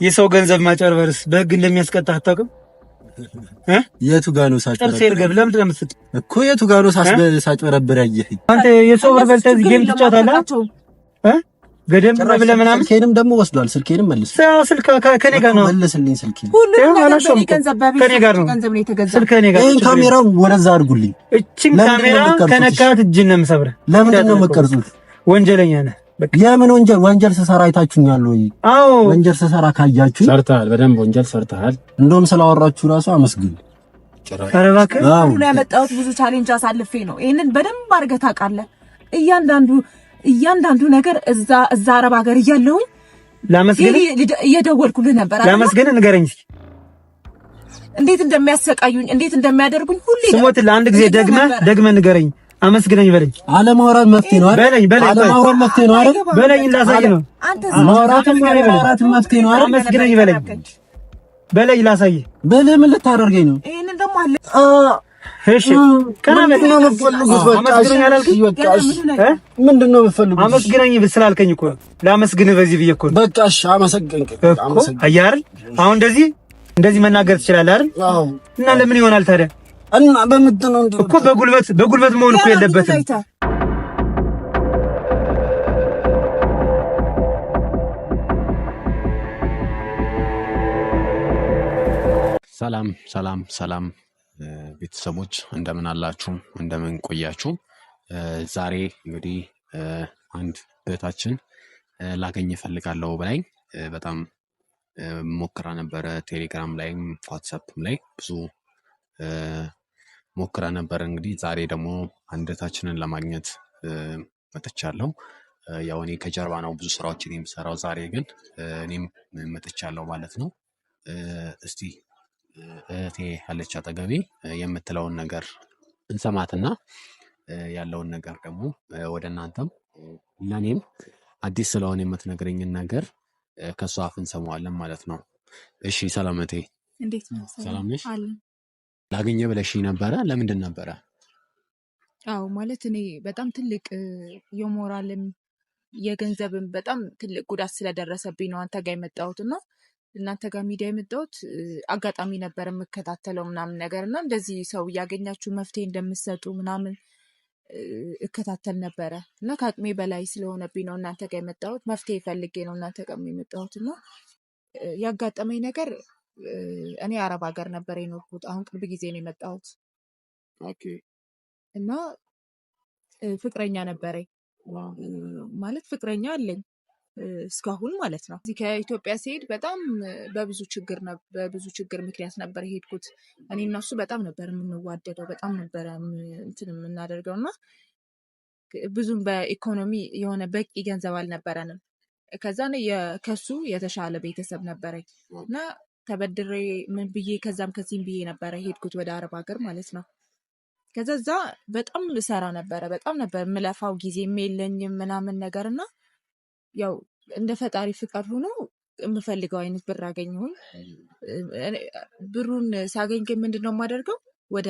የሰው ገንዘብ ማጨርበርስ በህግ እንደሚያስቀጣ አታውቅም? የቱ ጋር ነው ሳጨረበር? ጥርሴ ልገብ ለምን እንደምትስጥ እኮ የቱ ጋር ነው ሳጨረበር ያየኸኝ? አንተ የሰው ብር በልተህ ጌም ትጫወታለህ? ገደም ብለህ ምናምን ስልኬንም ደግሞ ወስዷል። ስልኬንም መልስ። ስልክ ከኔ ጋር ነው። መልስልኝ ስልኬን። ሁሉም ነገር ከኔ ጋር ነው። ስልክ ከኔ ጋር ነው። ካሜራው ወደዛ አድርጉልኝ። እቺን ካሜራ ከነካት እጅን ነው የምሰብረው። ለምንድን ነው የምትቀርጹት? ወንጀለኛ ነህ። የምን ወንጀል ስሰራ አይታችሁኛል ወይ? አዎ ወንጀል ስሰራ ካያችሁ ሰርተሃል። በደንብ ወንጀል ሰርተሃል። እንደውም ስላወራችሁ ራሱ አመስግን። ኧረ እባክህ ሁሉ ያመጣሁት ብዙ ቻሌንጅ አሳልፌ ነው። ይሄንን በደንብ አድርገህ ታውቃለህ። እያንዳንዱ ነገር እዛ አረብ ሀገር እያለሁኝ ላመስግን እየደወልኩልህ ነበር አይደል? ላመስግን ንገረኝ እስኪ እንዴት እንደሚያሰቃዩኝ እንዴት እንደሚያደርጉኝ ሁሉ ስሞት ለአንድ ጊዜ ደግመህ ንገረኝ። አመስግነኝ በለኝ። አለማውራት መፍትሄ ነው አይደል? አለማውራት መፍትሄ ነው አይደል? በለኝ ላሳይ ነው። ማውራትም መፍትሄ ነው አይደል? አመስግነኝ በለኝ ላሳይ። በለኝ ምን ልታደርገኝ ነው? ይሄንን ደግሞ አለ እሺ ከናመት ነው የምትፈልጉት? በቃ አመስግነኝ አላልኩኝ? ምንድነው የምትፈልጉት? አመስግነኝ ስላልከኝ እኮ ላመስግንህ በዚህ ብዬሽ እኮ ነው። በቃ እሺ አመሰግንክ። አየህ አይደል? አሁን እንደዚህ መናገር ትችላለህ አይደል? አዎ። እና ለምን ይሆናል ታዲያ? እና በምትነው እኮ በጉልበት መሆን እኮ የለበትም። ሰላም ቤተሰቦች እንደምን አላችሁ? እንደምን ቆያችሁ? ዛሬ እንግዲህ አንድ እህታችን ላገኝ እፈልጋለሁ ብላኝ በጣም ሞክራ ነበረ። ቴሌግራም ላይም ዋትስአፕም ላይ ብዙ ሞክራ ነበር። እንግዲህ ዛሬ ደግሞ አንድ እህታችንን ለማግኘት መጥቻለሁ። ያው እኔ ከጀርባ ነው ብዙ ስራዎችን የምሰራው። ዛሬ ግን እኔም መጥቻለሁ ማለት ነው። እስቲ እህቴ ያለች አጠገቤ የምትለውን ነገር እንሰማትና ያለውን ነገር ደግሞ ወደ እናንተም ለኔም አዲስ ስለሆነ የምትነግረኝን ነገር ከሷ አፍ እንሰማዋለን ማለት ነው። እሺ ሰላም እህቴ፣ እንዴት ነው? ሰላም ነሽ? ላገኘ ብለሽኝ ነበረ። ለምንድን ነበረ? አዎ ማለት እኔ በጣም ትልቅ የሞራልም የገንዘብም በጣም ትልቅ ጉዳት ስለደረሰብኝ ነው አንተ ጋር የመጣሁት እና እናንተ ጋር ሚዲያ የመጣሁት አጋጣሚ ነበር የምከታተለው ምናምን ነገር እና እንደዚህ ሰው እያገኛችሁ መፍትሄ እንደምትሰጡ ምናምን እከታተል ነበረ እና ከአቅሜ በላይ ስለሆነብኝ ነው እናንተ ጋር የመጣሁት። መፍትሄ ፈልጌ ነው እናንተ ጋር የመጣሁት እና ያጋጠመኝ ነገር እኔ አረብ ሀገር ነበር የኖርኩት። አሁን ቅርብ ጊዜ ነው የመጣሁት። ኦኬ። እና ፍቅረኛ ነበረኝ ማለት ፍቅረኛ አለኝ እስካሁን ማለት ነው። እዚህ ከኢትዮጵያ ሲሄድ በጣም በብዙ ችግር ምክንያት ነበር የሄድኩት። እኔ እና እሱ በጣም ነበር የምንዋደደው፣ በጣም ነበር እንትን የምናደርገው እና ብዙም በኢኮኖሚ የሆነ በቂ ገንዘብ አልነበረንም። ከዛ ከሱ የተሻለ ቤተሰብ ነበረኝ እና ተበድሬ ምን ብዬ ከዛም ከዚህም ብዬ ነበረ ሄድኩት ወደ አረብ ሀገር ማለት ነው። ከዛ እዛ በጣም ልሰራ ነበረ፣ በጣም ነበር የምለፋው፣ ጊዜም የለኝም ምናምን ነገር እና ያው እንደ ፈጣሪ ፍቃድ ሆኖ የምፈልገው አይነት ብር አገኘሁኝ። ብሩን ሳገኝ ግን ምንድነው የማደርገው? ወደ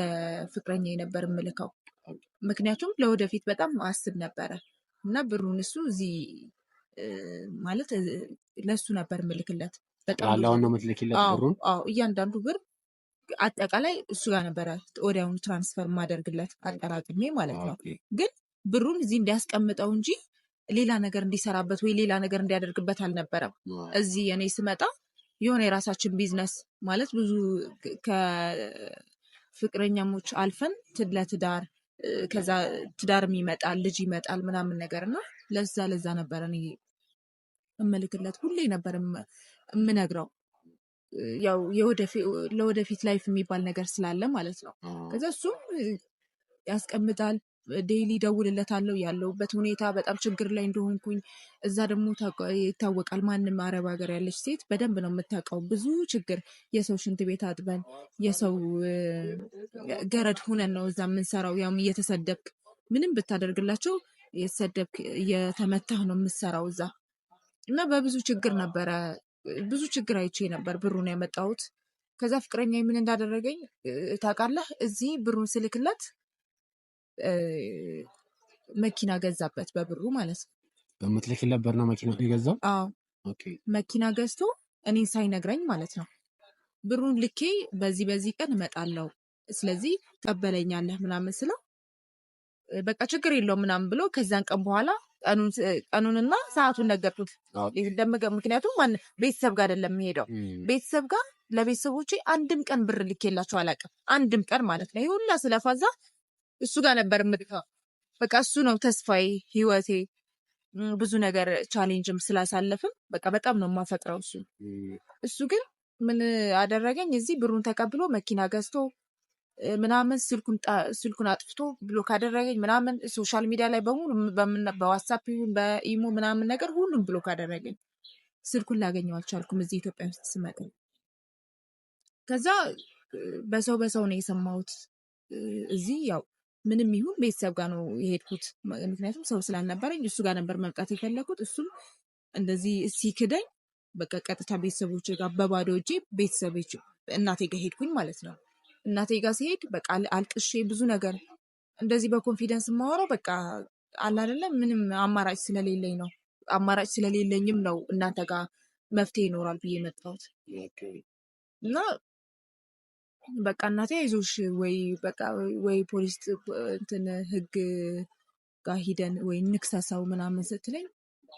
ፍቅረኛ ነበር የምልከው። ምክንያቱም ለወደፊት በጣም አስብ ነበረ እና ብሩን እሱ እዚህ ማለት ለሱ ነበር የምልክለት። ያለው ነው የምትልኪለት ብሩን? አዎ እያንዳንዱ ብር አጠቃላይ እሱ ጋር ነበረ ወዲያውኑ ትራንስፈር ማደርግለት አጠራቅሜ ማለት ነው። ግን ብሩን እዚህ እንዲያስቀምጠው እንጂ ሌላ ነገር እንዲሰራበት ወይ ሌላ ነገር እንዲያደርግበት አልነበረም። እዚህ እኔ ስመጣ የሆነ የራሳችን ቢዝነስ ማለት ብዙ ከፍቅረኛሞች አልፈን ለትዳር ከዛ ትዳርም ይመጣል ልጅ ይመጣል ምናምን ነገር እና ለዛ ነበር እኔ እምልክለት። ሁሌ ነበር የምነግረው ያው ለወደፊት ላይፍ የሚባል ነገር ስላለ ማለት ነው። ከዛ እሱም ያስቀምጣል። ዴይሊ ደውልለታለሁ ያለሁበት ሁኔታ በጣም ችግር ላይ እንደሆንኩኝ። እዛ ደግሞ ይታወቃል፣ ማንም አረብ ሀገር ያለች ሴት በደንብ ነው የምታውቀው። ብዙ ችግር የሰው ሽንት ቤት አጥበን የሰው ገረድ ሁነን ነው እዛ የምንሰራው። ያውም እየተሰደብክ ምንም ብታደርግላቸው የተሰደብክ እየተመታህ ነው የምትሰራው እዛ እና በብዙ ችግር ነበረ። ብዙ ችግር አይቼ ነበር ብሩን ያመጣሁት። ከዛ ፍቅረኛ ምን እንዳደረገኝ ታውቃለህ? እዚህ ብሩን ስልክለት መኪና ገዛበት በብሩ ማለት ነው። በምትልክለት ብር ነው መኪና የገዛው? አዎ መኪና ገዝቶ እኔን ሳይነግረኝ ማለት ነው ብሩን ልኬ በዚህ ቀን እመጣለሁ ስለዚህ ተቀበለኛለህ ምናምን ስለው በቃ ችግር የለውም ምናምን ብሎ ከዛን ቀን በኋላ ቀኑንና ሰዓቱን ነገርኩት። ምክንያቱም ቤተሰብ ጋር አይደለም የምሄደው ቤተሰብ ጋር ለቤተሰቦቼ አንድም ቀን ብር ልኬላቸው አላውቅም። አንድም ቀን ማለት ነው። ይሁላ ስለፋዛ እሱ ጋር ነበር የምልከው። በቃ እሱ ነው ተስፋዬ፣ ህይወቴ፣ ብዙ ነገር ቻሌንጅም ስላሳለፍን በቃ በጣም ነው የማፈቅረው እሱ። እሱ ግን ምን አደረገኝ? እዚህ ብሩን ተቀብሎ መኪና ገዝቶ ምናምን ስልኩን አጥፍቶ ብሎክ አደረገኝ ምናምን። ሶሻል ሚዲያ ላይ በሙሉ በዋትስአፕ በኢሞ ምናምን ነገር ሁሉም ብሎክ አደረገኝ። ስልኩን ላገኘው አልቻልኩም እዚህ ኢትዮጵያ ውስጥ ስመጣ። ከዛ በሰው ነው የሰማሁት። እዚህ ያው ምንም ይሁን ቤተሰብ ጋር ነው የሄድኩት፣ ምክንያቱም ሰው ስላልነበረኝ እሱ ጋር ነበር መምጣት የፈለኩት። እሱም እንደዚህ ሲክደኝ በቃ ቀጥታ ቤተሰቦቼ ጋር በባዶ እጄ ቤተሰቦቼ እናቴ ጋር ሄድኩኝ ማለት ነው። እናቴ ጋር ሲሄድ በቃ አልቅሼ ብዙ ነገር እንደዚህ በኮንፊደንስ የማወራው በቃ አለ አይደለም ምንም አማራጭ ስለሌለኝ ነው። አማራጭ ስለሌለኝም ነው እናንተ ጋር መፍትሄ ይኖራል ብዬ መጣሁት እና በቃ እናቴ አይዞሽ ወይ ፖሊስ እንትን ህግ ጋር ሂደን ወይ ንክሰሳው ምናምን ስትለኝ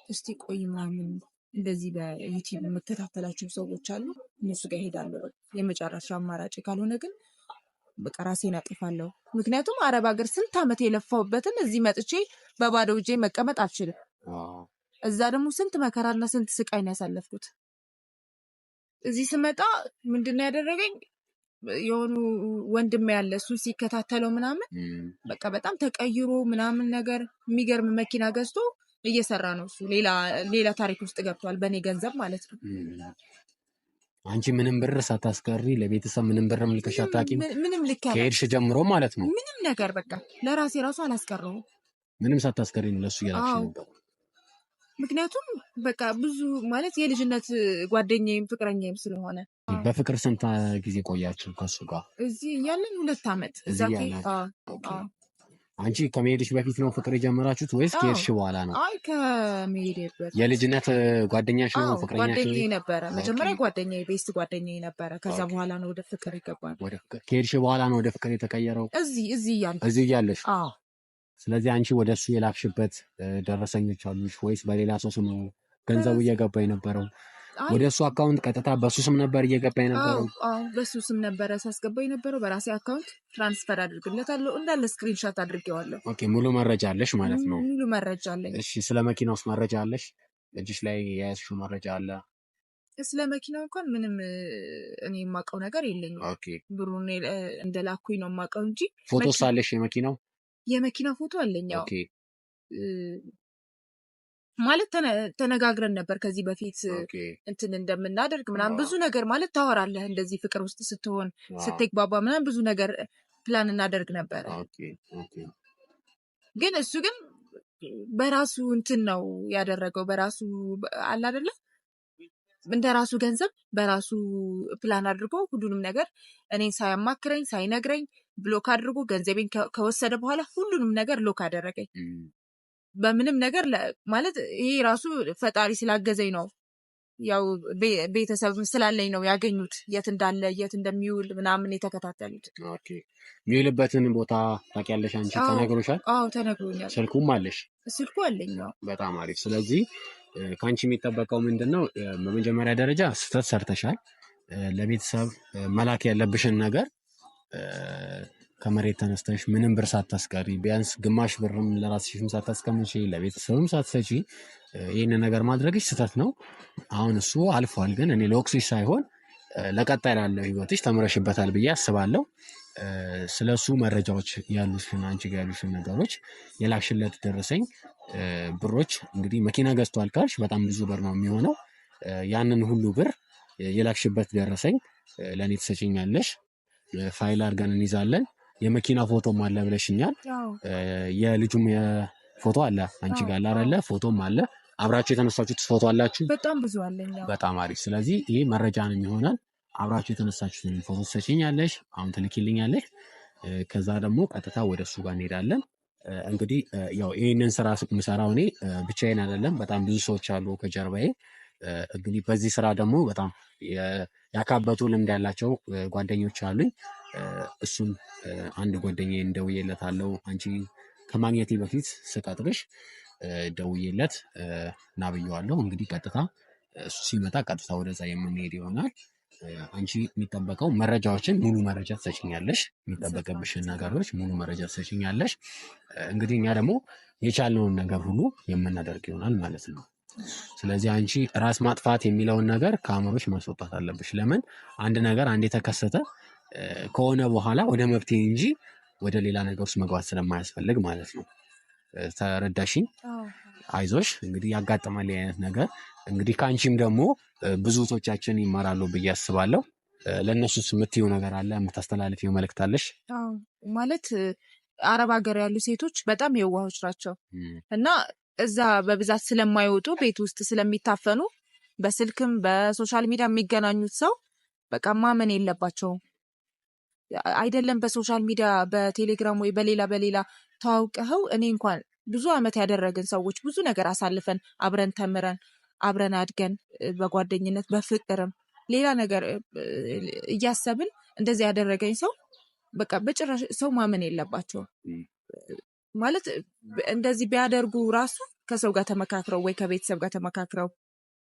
እስቲ ቆይ ምናምን እንደዚህ በዩቲዩብ የምከታተላቸው ሰዎች አሉ እነሱ ጋር ሄዳለሁ የመጨረሻ አማራጭ ካልሆነ ግን በቃ ራሴን አጥፋለሁ። ምክንያቱም አረብ ሀገር ስንት ዓመት የለፋውበትን እዚህ መጥቼ በባዶ እጄ መቀመጥ አልችልም። እዛ ደግሞ ስንት መከራና ስንት ስቃይ ነው ያሳለፍኩት። እዚህ ስመጣ ምንድነው ያደረገኝ? የሆኑ ወንድም ያለ እሱን ሲከታተለው ምናምን በቃ በጣም ተቀይሮ ምናምን ነገር የሚገርም መኪና ገዝቶ እየሰራ ነው እሱ። ሌላ ታሪክ ውስጥ ገብቷል በእኔ ገንዘብ ማለት ነው። አንቺ ምንም ብር ሳታስቀሪ ለቤተሰብ ምንም ብር ልከሽ አታውቂም? ምንም ልክ ከሄድሽ ጀምሮ ማለት ነው። ምንም ነገር በቃ ለራሴ ራሱ አላስቀረውም። ምንም ሳታስቀሪ ለሱ እያላክሽ ነበር። ምክንያቱም በቃ ብዙ ማለት የልጅነት ጓደኛዬም ፍቅረኛዬም ስለሆነ። በፍቅር ስንት ጊዜ ቆያችሁ ከሱ ጋር? እዚህ እያለን 2 ዓመት። አንቺ ከመሄድሽ በፊት ነው ፍቅር የጀመራችሁት ወይስ ከሄድሽ በኋላ ነው? አይ ከመሄድ በፊት። የልጅነት ጓደኛሽ ነው ፍቅረኛሽ? ጓደኛዬ ነበረ መጀመሪያ፣ ጓደኛዬ ቤስት ጓደኛዬ ነበረ። ከዛ በኋላ ነው ወደ ፍቅር ይገባል። ከሄድሽ በኋላ ነው ወደ ፍቅር የተቀየረው? እዚህ እያለሽ። ስለዚህ አንቺ ወደሱ የላክሽበት ደረሰኞች አሉሽ ወይስ በሌላ ሰው ስም ገንዘቡ እየገባ የነበረው? ወደ እሱ አካውንት ቀጥታ በሱ ስም ነበር እየገባ የነበረው? በሱ ስም ነበረ ሳስገባ የነበረው። በራሴ አካውንት ትራንስፈር አድርግለታለሁ እንዳለ ስክሪንሾት አድርጌዋለሁ። ኦኬ፣ ሙሉ መረጃ አለሽ ማለት ነው? ሙሉ መረጃ አለኝ። እሺ፣ ስለ መኪናው ውስጥ መረጃ አለሽ? እጅሽ ላይ የያዝሽው መረጃ አለ? ስለ መኪናው እንኳን ምንም እኔ የማውቀው ነገር የለኝም። ኦኬ፣ ብሩን እንደላኩኝ ነው የማውቀው እንጂ። ፎቶስ አለሽ? የመኪና ፎቶ አለኝ። ኦኬ፣ ማለት ተነጋግረን ነበር ከዚህ በፊት እንትን እንደምናደርግ ምናምን ብዙ ነገር ማለት ታወራለህ። እንደዚህ ፍቅር ውስጥ ስትሆን ስትግባባ ምናምን ብዙ ነገር ፕላን እናደርግ ነበር። ግን እሱ ግን በራሱ እንትን ነው ያደረገው። በራሱ አለ አይደለ እንደ ራሱ ገንዘብ በራሱ ፕላን አድርጎ ሁሉንም ነገር እኔን ሳያማክረኝ ሳይነግረኝ ብሎክ አድርጎ ገንዘቤን ከወሰደ በኋላ ሁሉንም ነገር ሎክ አደረገኝ። በምንም ነገር ማለት ይሄ ራሱ ፈጣሪ ስላገዘኝ ነው። ያው ቤተሰብ ስላለኝ ነው ያገኙት። የት እንዳለ የት እንደሚውል ምናምን የተከታተሉት። ኦኬ፣ የሚውልበትን ቦታ ታውቂያለሽ አንቺ? ተነግሮሻል? አዎ ተነግሮኛል። ስልኩም አለሽ? ስልኩ አለኝ። በጣም አሪፍ። ስለዚህ ከአንቺ የሚጠበቀው ምንድነው? በመጀመሪያ ደረጃ ስህተት ሰርተሻል። ለቤተሰብ መላክ ያለብሽን ነገር ከመሬት ተነስተሽ ምንም ብር ሳታስቀሪ ቢያንስ ግማሽ ብርም ለራስሽም ሳታስቀምጪ ለቤተሰብም ሳትሰጪ ይህን ነገር ማድረግሽ ስህተት ነው። አሁን እሱ አልፏል። ግን እኔ ለወቅስሽ ሳይሆን ለቀጣይ ላለው ህይወትሽ ተምረሽበታል ብዬ አስባለሁ። ስለሱ መረጃዎች ያሉሽን አንቺ ጋር ያሉሽን ነገሮች የላክሽለት ደረሰኝ ብሮች እንግዲህ መኪና ገዝቷል ካልሽ በጣም ብዙ ብር ነው የሚሆነው። ያንን ሁሉ ብር የላክሽበት ደረሰኝ ለእኔ ትሰጪኛለሽ። ፋይል አድርገን እንይዛለን። የመኪና ፎቶም አለ ብለሽኛል። የልጁም ፎቶ አለ አንቺ ጋር አለ፣ ፎቶም አለ። አብራችሁ የተነሳችሁት ፎቶ አላችሁ? በጣም ብዙ አለኝ። በጣም አሪፍ። ስለዚህ ይሄ መረጃ ነው የሚሆናል። አብራችሁ የተነሳችሁትን ፎቶ ትሰጪኛለሽ፣ አሁን ትልኪልኛለሽ። ከዛ ደግሞ ቀጥታ ወደ እሱ ጋር እንሄዳለን። እንግዲህ ያው ይህንን ስራ የምሰራው እኔ ብቻዬን አይደለም፣ በጣም ብዙ ሰዎች አሉ ከጀርባዬ። እንግዲህ በዚህ ስራ ደግሞ በጣም ያካበቱ ልምድ ያላቸው ጓደኞች አሉኝ። እሱም አንድ ጓደኛዬ ደውዬለታለሁ። አንቺ ከማግኘቴ በፊት ስቀጥርሽ ደውዬለት ና ብዬዋለሁ። እንግዲህ ቀጥታ እሱ ሲመጣ ቀጥታ ወደዛ የምንሄድ ይሆናል። አንቺ የሚጠበቀው መረጃዎችን ሙሉ መረጃ ትሰጪኛለሽ፣ የሚጠበቅብሽን ነገሮች ሙሉ መረጃ ትሰጪኛለሽ። እንግዲህ እኛ ደግሞ የቻልነውን ነገር ሁሉ የምናደርግ ይሆናል ማለት ነው። ስለዚህ አንቺ ራስ ማጥፋት የሚለውን ነገር ከአእምሮሽ ማስወጣት አለብሽ። ለምን አንድ ነገር አንድ የተከሰተ ከሆነ በኋላ ወደ መፍትሄ እንጂ ወደ ሌላ ነገር ውስጥ መግባት ስለማያስፈልግ ማለት ነው። ተረዳሽኝ? አይዞሽ። እንግዲህ ያጋጥማል አይነት ነገር። እንግዲህ ከአንቺም ደግሞ ብዙ እህቶቻችን ይማራሉ ብዬ አስባለሁ። ለእነሱስ የምትይው ነገር አለ? የምታስተላልፊው መልእክት አለሽ? ማለት አረብ ሀገር ያሉ ሴቶች በጣም የዋሆች ናቸው እና እዛ በብዛት ስለማይወጡ ቤት ውስጥ ስለሚታፈኑ በስልክም በሶሻል ሚዲያ የሚገናኙት ሰው በቃ ማመን የለባቸውም። አይደለም በሶሻል ሚዲያ በቴሌግራም ወይ በሌላ ተዋውቀኸው እኔ እንኳን ብዙ ዓመት ያደረግን ሰዎች ብዙ ነገር አሳልፈን አብረን ተምረን አብረን አድገን በጓደኝነት በፍቅርም ሌላ ነገር እያሰብን እንደዚህ ያደረገኝ ሰው በቃ በጭራሽ ሰው ማመን የለባቸውም። ማለት እንደዚህ ቢያደርጉ ራሱ ከሰው ጋር ተመካክረው ወይ ከቤተሰብ ጋር ተመካክረው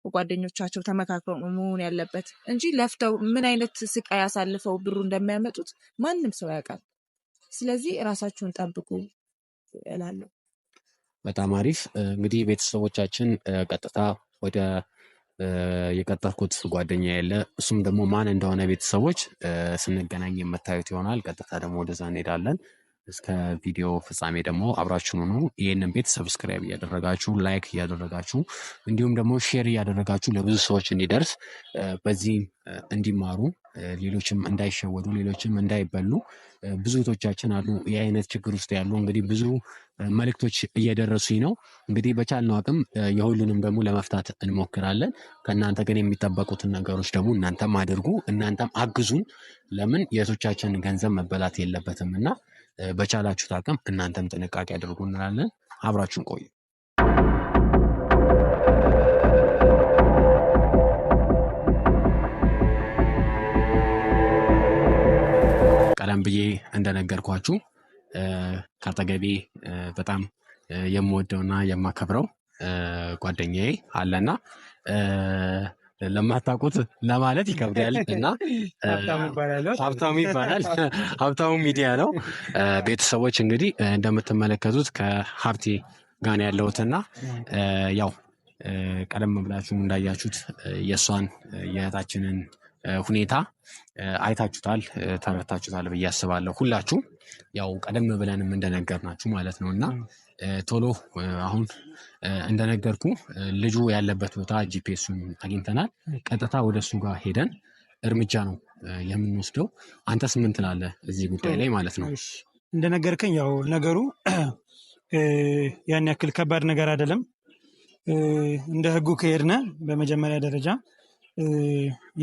ጓደኞቻቸው ተመካክረው መሆን ያለበት እንጂ ለፍተው ምን አይነት ስቃይ ያሳልፈው ብሩ እንደሚያመጡት ማንም ሰው ያውቃል። ስለዚህ ራሳችሁን ጠብቁ እላለሁ። በጣም አሪፍ። እንግዲህ ቤተሰቦቻችን ቀጥታ ወደ የቀጠርኩት ጓደኛ ያለ እሱም ደግሞ ማን እንደሆነ ቤተሰቦች ስንገናኝ የምታዩት ይሆናል። ቀጥታ ደግሞ ወደዛ እንሄዳለን። እስከ ቪዲዮ ፍጻሜ ደግሞ አብራችሁን ሁኑ። ይህንን ቤት ሰብስክራይብ እያደረጋችሁ ላይክ እያደረጋችሁ እንዲሁም ደግሞ ሼር እያደረጋችሁ ለብዙ ሰዎች እንዲደርስ በዚህ እንዲማሩ ሌሎችም እንዳይሸወዱ ሌሎችም እንዳይበሉ ብዙ እህቶቻችን አሉ ይህ አይነት ችግር ውስጥ ያሉ። እንግዲህ ብዙ መልእክቶች እየደረሱኝ ነው። እንግዲህ በቻልነው አቅም የሁሉንም ደግሞ ለመፍታት እንሞክራለን። ከእናንተ ግን የሚጠበቁትን ነገሮች ደግሞ እናንተም አድርጉ፣ እናንተም አግዙን። ለምን የእህቶቻችን ገንዘብ መበላት የለበትም እና በቻላችሁት አቅም እናንተም ጥንቃቄ አድርጉ እንላለን። አብራችሁን ቆዩ። ቀደም ብዬ እንደነገርኳችሁ ከአጠገቤ በጣም የምወደውና የማከብረው ጓደኛዬ አለና ለማታውቁት ለማለት ይከብዳል እና ሀብታሙ ይባላል። ሀብታሙ ሚዲያ ነው። ቤተሰቦች እንግዲህ እንደምትመለከቱት ከሀብቴ ጋር ያለሁትና ያው ቀደም ብላችሁ እንዳያችሁት የእሷን የእህታችንን ሁኔታ አይታችሁታል፣ ተረድታችሁታል ብዬ አስባለሁ። ሁላችሁ ያው ቀደም ብለንም እንደነገርናችሁ ማለት ነው እና ቶሎ አሁን እንደነገርኩ ልጁ ያለበት ቦታ ጂፒኤሱን አግኝተናል። ቀጥታ ወደ እሱ ጋር ሄደን እርምጃ ነው የምንወስደው። አንተስ ምን ትላለህ እዚህ ጉዳይ ላይ ማለት ነው? እንደነገርከኝ ያው ነገሩ ያን ያክል ከባድ ነገር አይደለም። እንደ ህጉ ከሄድነ በመጀመሪያ ደረጃ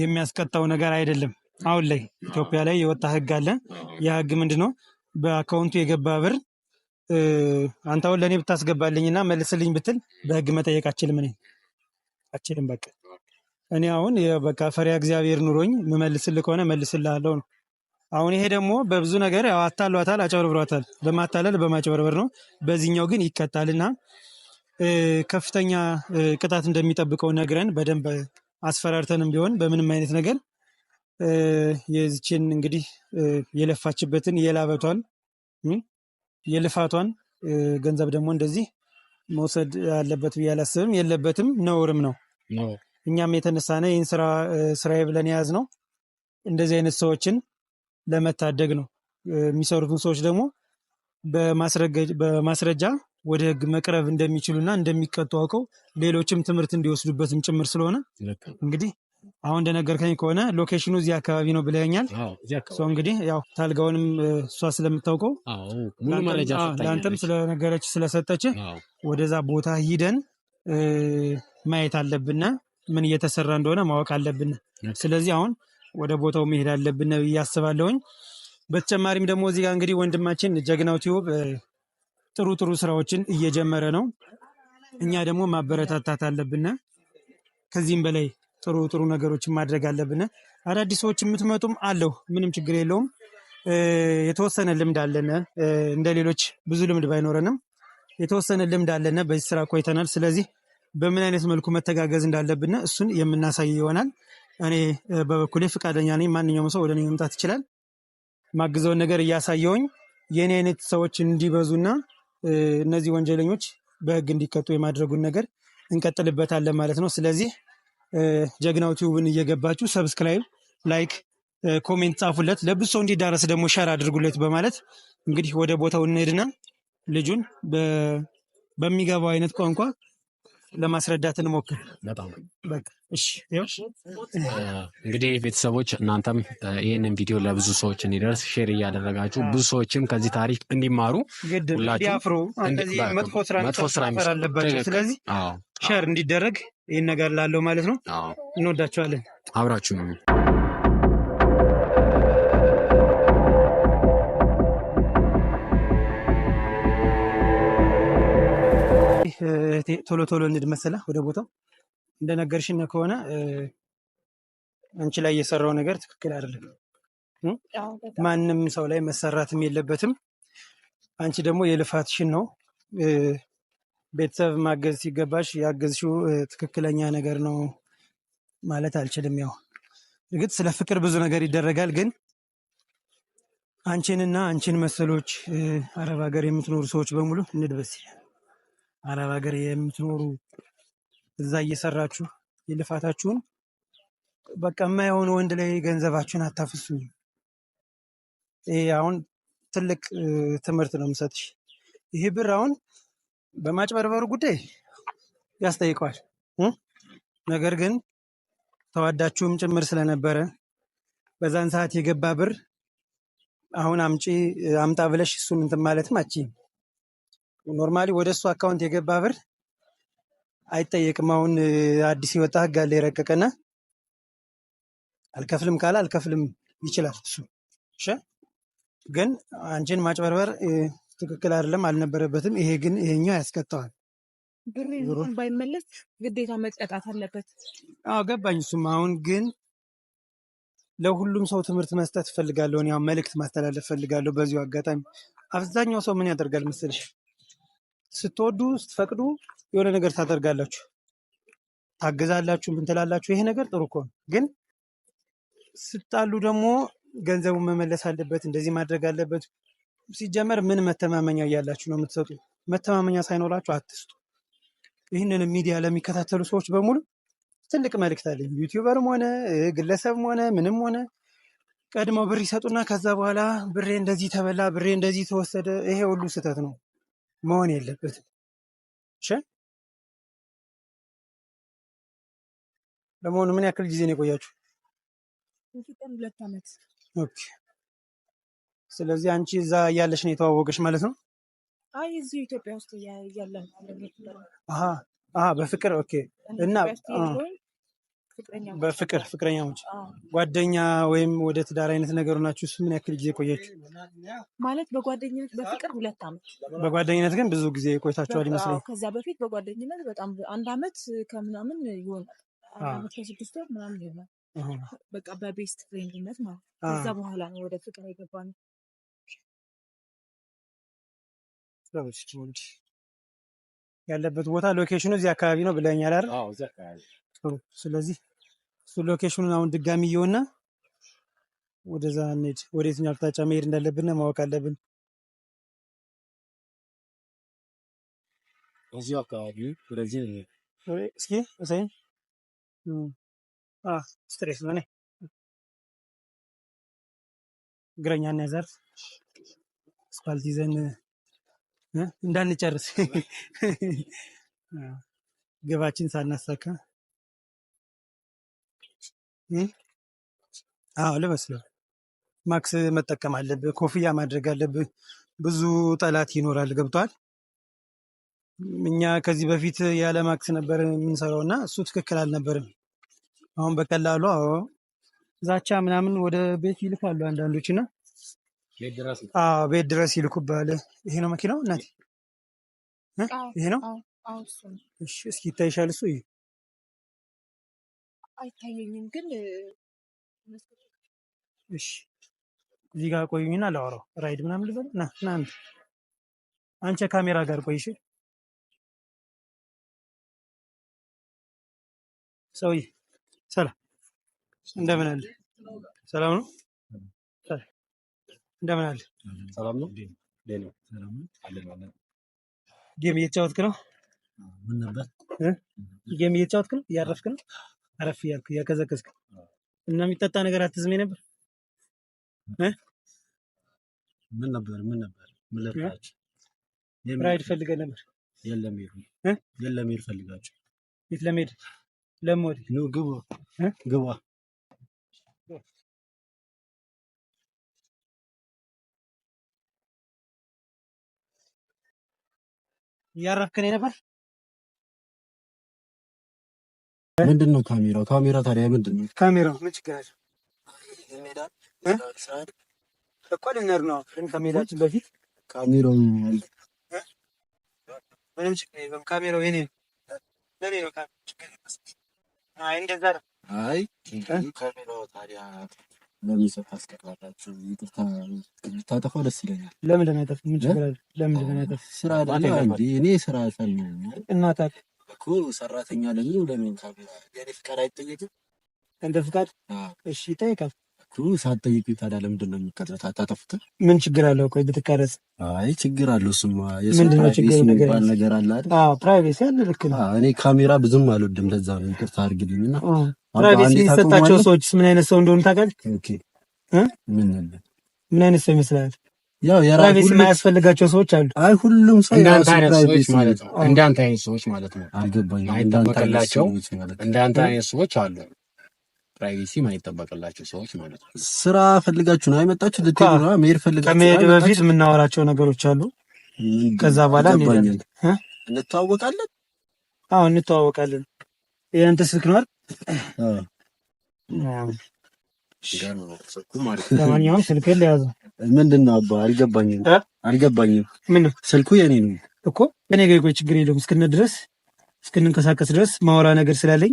የሚያስቀጣው ነገር አይደለም። አሁን ላይ ኢትዮጵያ ላይ የወጣ ህግ አለ። ያ ህግ ምንድነው? በአካውንቱ የገባ ብር አንተ አሁን ለእኔ ብታስገባልኝና መልስልኝ ብትል በህግ መጠየቅ አችልም። እኔ አችልም። በቃ እኔ አሁን በቃ ፈሪያ እግዚአብሔር ኑሮኝ የምመልስልህ ከሆነ መልስልሃለሁ ነው። አሁን ይሄ ደግሞ በብዙ ነገር አታሏታል፣ አጨበርብሯታል። በማታለል በማጨበርበር ነው። በዚህኛው ግን ይቀጣልና ከፍተኛ ቅጣት እንደሚጠብቀው ነግረን በደንብ አስፈራርተንም ቢሆን በምንም አይነት ነገር የዚችን እንግዲህ የለፋችበትን የላበቷን የልፋቷን ገንዘብ ደግሞ እንደዚህ መውሰድ አለበት ብዬ አላስብም። የለበትም፣ ነውርም ነው። እኛም የተነሳነ ይህን ስራዬ ብለን የያዝ ነው እንደዚህ አይነት ሰዎችን ለመታደግ ነው። የሚሰሩትን ሰዎች ደግሞ በማስረጃ ወደ ህግ መቅረብ እንደሚችሉና እንደሚቀጡ አውቀው ሌሎችም ትምህርት እንዲወስዱበትም ጭምር ስለሆነ እንግዲህ አሁን እንደነገርከኝ ከሆነ ሎኬሽኑ እዚህ አካባቢ ነው ብለኛል። ሰው እንግዲህ ያው ታልጋውንም እሷ ስለምታውቀው ለአንተም ስለነገረች ስለሰጠች ወደዛ ቦታ ሂደን ማየት አለብን፣ ምን እየተሰራ እንደሆነ ማወቅ አለብን። ስለዚህ አሁን ወደ ቦታው መሄድ አለብን ብዬ አስባለሁኝ። በተጨማሪም ደግሞ እዚህ ጋር እንግዲህ ወንድማችን ጀግናው ቲዩብ ጥሩ ስራዎችን እየጀመረ ነው። እኛ ደግሞ ማበረታታት አለብን። ከዚህም በላይ ጥሩ ጥሩ ነገሮችን ማድረግ አለብን። አዳዲስ ሰዎች የምትመጡም አለው ምንም ችግር የለውም። የተወሰነ ልምድ አለን። እንደ ሌሎች ብዙ ልምድ ባይኖረንም የተወሰነ ልምድ አለን። በዚህ ስራ ቆይተናል። ስለዚህ በምን አይነት መልኩ መተጋገዝ እንዳለብን እሱን የምናሳይ ይሆናል። እኔ በበኩሌ ፈቃደኛ ነኝ። ማንኛውም ሰው ወደ እኔ መምጣት ይችላል። ማግዘውን ነገር እያሳየውኝ የኔ አይነት ሰዎች እንዲበዙና እነዚህ ወንጀለኞች በህግ እንዲቀጡ የማድረጉን ነገር እንቀጥልበታለን ማለት ነው። ስለዚህ ጀግናው ቲዩብን እየገባችሁ ሰብስክራይብ፣ ላይክ፣ ኮሜንት ጻፉለት። ለብዙ ሰው እንዲዳረስ ደግሞ ሸር አድርጉለት በማለት እንግዲህ ወደ ቦታው እንሄድና ልጁን በሚገባው አይነት ቋንቋ ለማስረዳት እንሞክር። በጣም በቃ እሺ። እንግዲህ ቤተሰቦች እናንተም ይህንን ቪዲዮ ለብዙ ሰዎች እንዲደርስ ሼር እያደረጋችሁ ብዙ ሰዎችም ከዚህ ታሪክ እንዲማሩ እንዲያፍሩ መጥፎ ስራ አለባቸው። ስለዚህ ሼር እንዲደረግ ይህን ነገር ላለው ማለት ነው። እንወዳቸዋለን። አብራችሁ ነው። ቶሎ ቶሎ እንሂድ መሰለህ ወደ ቦታው። እንደነገርሽን ከሆነ አንቺ ላይ የሰራው ነገር ትክክል አይደለም። ማንም ሰው ላይ መሰራትም የለበትም። አንቺ ደግሞ የልፋትሽን ነው ቤተሰብ ማገዝ ሲገባሽ ያገዝሽው ትክክለኛ ነገር ነው ማለት አልችልም። ያው እርግጥ ስለ ፍቅር ብዙ ነገር ይደረጋል፣ ግን አንቺንና አንቺን መሰሎች አረብ ሀገር የምትኖሩ ሰዎች በሙሉ እንድበስ አረብ ሀገር የምትኖሩ እዛ እየሰራችሁ የልፋታችሁን በቃ የማይሆን ወንድ ላይ ገንዘባችሁን አታፍሱ። ይሄ አሁን ትልቅ ትምህርት ነው የምሰጥሽ። ይሄ ብር አሁን በማጭበርበሩ ጉዳይ ያስጠይቀዋል። ነገር ግን ተዋዳችሁም ጭምር ስለነበረ በዛን ሰዓት የገባ ብር አሁን አምጣ ብለሽ እሱን እንትን ማለትም አትችይም። ኖርማሊ ወደ እሱ አካውንት የገባ ብር አይጠየቅም። አሁን አዲስ የወጣ ህግ አለ የረቀቀና አልከፍልም ካለ አልከፍልም ይችላል እሱ። እሺ፣ ግን አንቺን ማጭበርበር ትክክል አይደለም፣ አልነበረበትም። ይሄ ግን ይሄኛው ያስቀጣዋል። ብሩን ባይመለስ ግዴታ መቀጣት አለበት። አዎ ገባኝ። እሱም አሁን ግን ለሁሉም ሰው ትምህርት መስጠት እፈልጋለሁ። እኔ አሁን መልእክት ማስተላለፍ እፈልጋለሁ። በዚሁ አጋጣሚ አብዛኛው ሰው ምን ያደርጋል መሰለሽ? ስትወዱ ስትፈቅዱ የሆነ ነገር ታደርጋላችሁ፣ ታገዛላችሁ፣ ምን ትላላችሁ። ይሄ ነገር ጥሩ እኮ ነው። ግን ስጣሉ ደግሞ ገንዘቡን መመለስ አለበት፣ እንደዚህ ማድረግ አለበት። ሲጀመር ምን መተማመኛ እያላችሁ ነው የምትሰጡ? መተማመኛ ሳይኖራችሁ አትስጡ። ይህንን ሚዲያ ለሚከታተሉ ሰዎች በሙሉ ትልቅ መልእክት አለኝ። ዩቲዩበርም ሆነ ግለሰብም ሆነ ምንም ሆነ ቀድመው ብር ይሰጡና ከዛ በኋላ ብሬ እንደዚህ ተበላ፣ ብሬ እንደዚህ ተወሰደ። ይሄ ሁሉ ስህተት ነው፣ መሆን የለበትም። እሺ፣ ለመሆኑ ምን ያክል ጊዜ ነው የቆያችሁ? 2 ዓመት። ኦኬ። ስለዚህ አንቺ እዛ እያለሽ ነው የተዋወቀሽ ማለት ነው? አይ እዚሁ ኢትዮጵያ ውስጥ እያለን በፍቅር ኦኬ። እና በፍቅር ፍቅረኛሞች ጓደኛ ወይም ወደ ትዳር አይነት ነገር ናችሁ? እሱ ምን ያክል ጊዜ ቆያችሁ? ማለት በጓደኝነት በፍቅር 2 ዓመት፣ በጓደኝነት ግን ብዙ ጊዜ ቆይታችኋል ይመስለኝ። ከዛ በፊት በጓደኝነት በጣም 1 ዓመት ከምናምን ይሆናል፣ 1 ዓመት ከ6 ወር ምናምን ይሆናል። በቃ በቤስት ፍሬንድነት ማለት ከዛ በኋላ ነው ወደ ፍቅር የገባነው። ያለበት ቦታ ሎኬሽኑ እዚህ አካባቢ ነው ብለኛል አይደል? አዎ እዚህ አካባቢ። ስለዚህ እሱ ሎኬሽኑን አሁን ድጋሚ እየውና ወደዛ እንሂድ። ወደ የትኛው አቅጣጫ መሄድ እንዳለብን ማወቅ አለብን። እዚሁ አካባቢ ወደዚህ እስኪ እሰይ ስትሬስ ነው ነኝ እግረኛ እና ዘርፍ አስፋልት ይዘን እንዳንጨርስ ግባችን ሳናሳካ ልመስለው። ማክስ መጠቀም አለብህ፣ ኮፍያ ማድረግ አለብህ። ብዙ ጠላት ይኖራል። ገብቷል። እኛ ከዚህ በፊት ያለ ማክስ ነበር የምንሰራው እና እሱ ትክክል አልነበርም። አሁን በቀላሉ ዛቻ ምናምን ወደ ቤት ይልካሉ አንዳንዶች እና ቤት ድረስ ይልኩባል። ይሄ ነው መኪናው እናቴ? ይሄ ነው? እሺ፣ እስኪ ይታይሻል እሱ? አይታየኝም ግን እሺ እዚህ ጋር ቆዩኝና ላወራው ራይድ ምናምን ልበል ና አንቺ ካሜራ ጋር ቆይሽ ሰውዬ ሰላም እንደምን አለ ሰላም ነው እንደምን አለ ሰላም ነው ጌም እየተጫወትክ ነው ምን ነበር ጌም እየተጫወትክ ነው እያረፍክ ነው አረፍ እያልክ እያቀዘቀዝክ እና የሚጠጣ ነገር አትዝሜ ነበር ምን ነበር ምን ልታችሁ ራይድ ፈልገህ ነበር የለም ይሄድ ፈልጋችሁ የት ለመሄድ ለሞት ነው ግባ እያረፍክ ነበር ምንድነው ካሜራ ታዲያ ምንድነው ካሜራው ምን ችግር አለ እኮ ልንሄድ ነው ከመሄዳችን በፊት ካሜራው ምንም ችግር የለም ካሜራው የኔ ለኔ ነው አይ እንደዛ አይ ካሜራው ታዲያ ለሚሰጥ አስቀራራችሁ ይቅርታ ታጠፋው ደስ ይለኛል ለምን ያጠፋ ምን ችግር አለ ለምን ያጠፋ ስራ አይደል እንዴ እኔ ስራ ፈልግ እናታ እኮ ሰራተኛ ለምን ካሜራ የኔ ፍቃድ አይጠየቅም እንደ ፍቃድ እሺ ይጠይቃል እኮ ሳትጠይቁ ታዲያ ለምንድን ነው የሚቀረጽ አታጠፉት ምን ችግር አለው ቆይ ብትቀረጽ አይ ችግር አለው እሱማ ምንድነው ችግር ነገር አለ አይደል ፕራይቬሲ አለ ልክ ነው እኔ ካሜራ ብዙም አልወድም ለዛ ነው ይቅርታ አድርግልኝና ፕራይቬሲ የሚሰጣቸው ሰዎች ምን አይነት ሰው እንደሆኑ ታውቃለህ ኦኬ ምን አይነት ሰው ይመስላል ያው ፕራይቬሲ የማያስፈልጋቸው ሰዎች አሉ አይ ሁሉም ሰው እንዳንተ አይነት ሰዎች ማለት ነው እንዳንተ አይነት ሰዎች ማለት ነው አልገባኝም አይጠበቅላቸው እንዳንተ አይነት ሰዎች አሉ ፕራይቬሲ ማይጠበቅላቸው ሰዎች ማለት ነው ስራ ፈልጋችሁ ነው አይመጣችሁ ልትሄዱ ነው መሄድ ፈልጋችሁ ከመሄድ በፊት የምናወራቸው ነገሮች አሉ ከዛ በኋላ እንተዋወቃለን እንተዋወቃለን የአንተ ስልክ ነው አይደል ለማንኛውም ስልክ ለያዘ ምንድነው አባ አልገባኝም ምን ስልኩ የኔ ነው እኮ እኔ ጋር ቆይ ችግር የለውም እስክንንቀሳቀስ ድረስ ማወራ ነገር ስላለኝ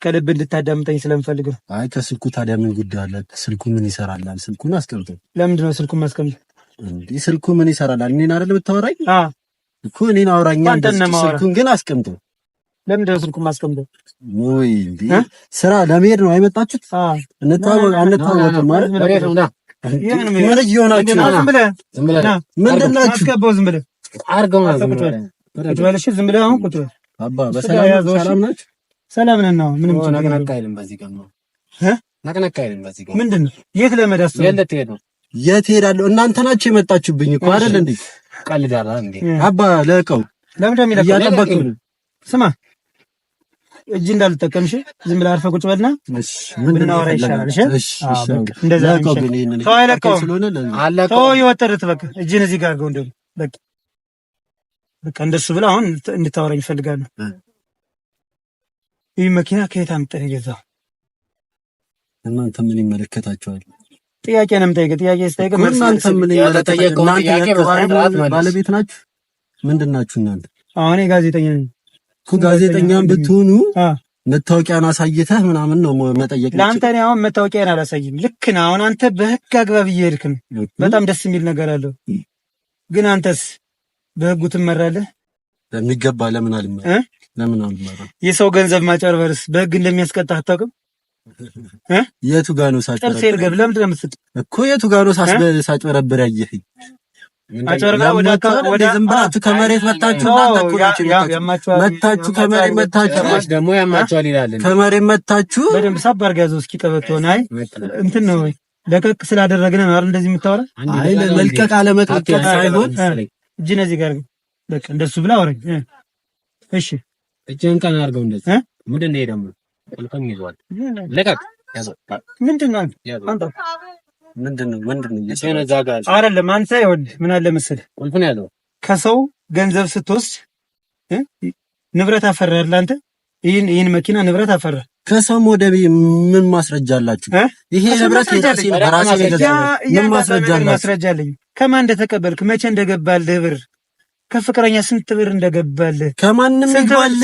ከልብ እንድታዳምጠኝ ስለምፈልግ ነው አይ ከስልኩ ታዲያ ምን ጉዳይ አለ ስልኩ ምን ይሰራላል ስልኩን አስቀምጠው ለምንድን ነው ስልኩን ማስቀምጠው እንዴ ስልኩ ምን ይሰራላል እኔን አይደል የምታወራኝ እኮ እኔን አውራኛ ስልኩን ግን አስቀምጠው ለምንድን ነው ስልኩን ማስቀምጠው ወይ እንዴ ስራ ለመሄድ ነው አይመጣችሁት አንተዋወቅ ማለት ነው ምን ይሆናችሁ ምንድናችሁ አስገባው ዝም ብለህ አርገው ነው ዝም ብለህ አሁን ቁጭ አባ በሰላም ናችሁ ሰላም ነን ነው ምንም ነቅነቅ አይልም በዚህ ቀን ነው ነቅነቅ አይልም በዚህ ቀን ምንድነው የት ለመዳስ ነው የት ሄዳለሁ እናንተ ናችሁ የመጣችሁብኝ እኮ አይደል እንዴ ቀልዳላ እንዴ አባ ለቀው ለምን እያጠበቅኩ ስማ እጅ እንዳልተጠቀምሽ ዝም ብለህ አርፈህ ቁጭ በልና ምን አወራ ይሻላል እሺ እንደዛ ነው ታይለቀው ተው ይወጥርት በቃ እጅን እዚህ ጋር አድርገው እንደው በቃ እንደሱ ብለህ አሁን እንድታወራኝ እፈልጋለሁ ይህ መኪና ከየት አምጥተህ የገዛው እናንተ ምን ይመለከታችኋል ጥያቄ ነው የምጠይቀው ጥያቄ ስጠይቅ እናንተ ምን ይመለከታችኋል ባለቤት ናችሁ ምንድናችሁ እናንተ አሁን ጋዜጠኛ ነኝ ጋዜጠኛም ብትሆኑ መታወቂያን አሳይተህ ምናምን ነው መጠየቅ ለአንተ ነው አሁን መታወቂያን አላሳይም ልክ ነው አሁን አንተ በህግ አግባብ እየሄድክ ነው በጣም ደስ የሚል ነገር አለው ግን አንተስ በህጉ ትመራለህ በሚገባ ለምን አልመራ የሰው ገንዘብ ማጨበርበርስ በህግ እንደሚያስቀጣ አታውቅም የቱ ጋር ነው ሳጨበረበር ጥርሴ ልገብ ለምን እንደምትስጥ እኮ የቱ ጋር ነው ሳጨበረበር ያየኸኝ አጨበርበራ ወደ ዝምባችሁ ከመሬት መታችሁ ከመሬት መታችሁ ደግሞ ያማችኋል ይላል ከመሬት መታችሁ በደንብ ሳብ አድርገህ ያዘው እስኪ ቀበቶን አይ እንትን ነው ለቀቅ ስላደረግን ነው አይደል እንደዚህ የምታወራ አይ ለመልቀቅ አለመልቀቅ ሳይሆን እጅን እዚህ ጋር በቃ እንደሱ ብላ አወራኝ እሺ እጅን ቀና አድርገው እንደዚህ ምንድን ነው ደግሞ ቁልፍም ይዟል ለቀቅ ያዘው ምንድን ነው አንተ ምንድነው አይደለም አንተ ይኸውልህ ምን አለ መሰለህ ቁልፉን ያዘው ከሰው ገንዘብ ስትወስድ ንብረት አፈራህ አንተ ይሄን መኪና ንብረት አፈራህ ከሰው ወደ ምን ማስረጃ አላችሁ ይሄ ንብረት የራሴ በራሴ ምን ማስረጃ አለኝ ከማን እንደተቀበልክ መቼ እንደገባልህ ብር ከፍቅረኛ ስንት ብር እንደገባልህ ከማንም ይግባልኝ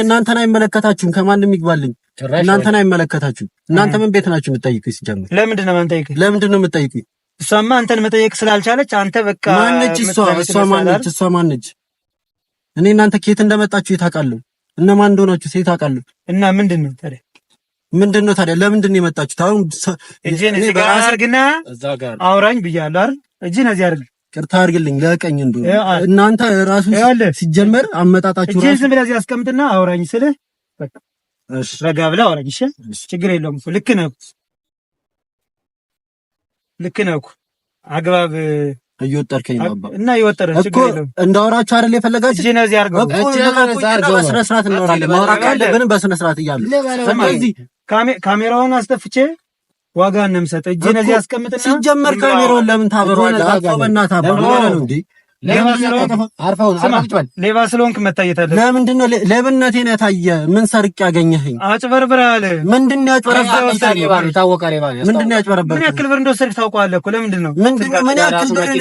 እናንተን አይመለከታችሁም። ከማንም ይግባልኝ እናንተን አይመለከታችሁም። እናንተ ምን ቤት ናችሁ የምትጠይቁኝ? ሲጀምር ለምንድን ነው የምትጠይቁኝ? ለምንድን ነው የምትጠይቁኝ? እሷማ አንተን መጠየቅ ስላልቻለች አንተ በቃ ማነች እሷ ማነች? እኔ እናንተ ከየት እንደመጣችሁ የታውቃለሁ? እነማን እንደሆናችሁ ሴት አውቃለሁ። እና ምንድነው ታዲያ ለምንድን ነው የመጣችሁት? አሁን እጄን እዚህ ጋር አድርግና አውራኝ ብያለሁ አይደል? እጄን እዚህ አድርግ። ቅርታ አድርግልኝ ለቀኝ እንዱ እናንተ ራሱ ሲጀመር አመጣጣችሁ ራሱ ዝም ብለህ እዚህ አስቀምጥና አውራኝ ስልህ በቃ እሺ፣ ረጋ ብለህ አውራኝ። እሺ፣ ችግር የለውም። ልክ ነው። አግባብ እየወጠርከኝ ነው እና እየወጠረህ ችግር የለውም። እንዳወራችሁ አይደል የፈለጋችሁ? እጄን እዚህ አድርገው በስነ ስርዓት እናወራለን። ማውራት ካለብን በስነ ስርዓት እያለ ስለዚህ ካሜራውን አስጠፍቼ ዋጋ እንምሰጥ። እጄን እዚህ አስቀምጥና ሲጀመር ካሜራውን ለምን ታበረዋለህ? አጣውበና ታበረዋለህ ነው እንዴ? ሌባ ስለሆንክ መታየት አለ። ለምንድን ነው ሌብነቴን የታየ? ምን ሰርቅ ያገኘኸኝ? አጭበርብራል። ምንድን ነው ያጭበረበረው? ምንድን ነው ያጭበረበረው? ምን ያክል ብር እንደወሰድክ ታውቀዋለህ እኮ። ለምንድን ነው ምን ያክል ብር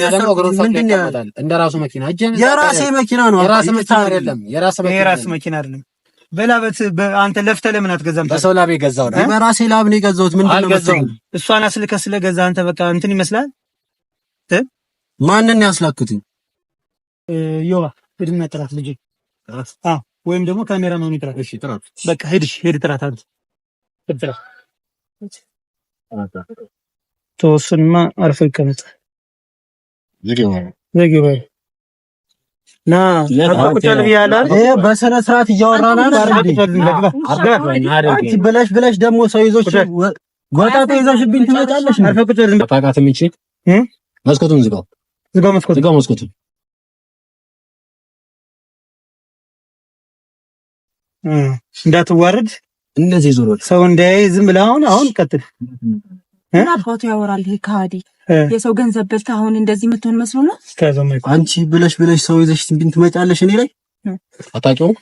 ምንድን ነው? እንደራሱ መኪና የራሴ መኪና ነው። የራስ መኪና አይደለም። የራስ መኪና አይደለም። በላበት አንተ ለፍተህ ለምን አትገዛም? በሰው ላብ የገዛው ነው። በራሴ ላብ ነው የገዛሁት። ምንድን ነው መሰለኝ እሷን አስልከህ ስለገዛ አንተ በቃ እንትን ይመስላል። ማንን ያስላኩትኝ? ዮባ ሂድና ጥራት ልጅ። ወይም ደግሞ ካሜራ ማን ይጥራት? እሺ ጥራት። በቃ ሂድ ጥራት አንተ ጥራት። ተወስንማ አርፎ ይቀመጥ። ዘግይባ ና አቁጫል ቢያላል። በስነ ስርዓት እያወራና አንቺ ብለሽ ደግሞ ሰው ይዞሽ ጎጣ ይዘሽብኝ ትመጣለሽ። አርፈቁጫል ታቃተም እንጂ መስኮቱን ዝጋው መስኮቱን እንዳትዋረድ እንደዚህ ዞሮ ሰው እንዳያይ ዝም ብለህ አሁን ቀጥል። እና አባቱ ያወራል። ከሃዲ የሰው ገንዘብ በልተህ አሁን እንደዚህ የምትሆን መስሎ ነው። አንቺ ብለሽ ሰው ይዘሽ ትንቢን ትመጫለሽ። እኔ ላይ አታውቂውም?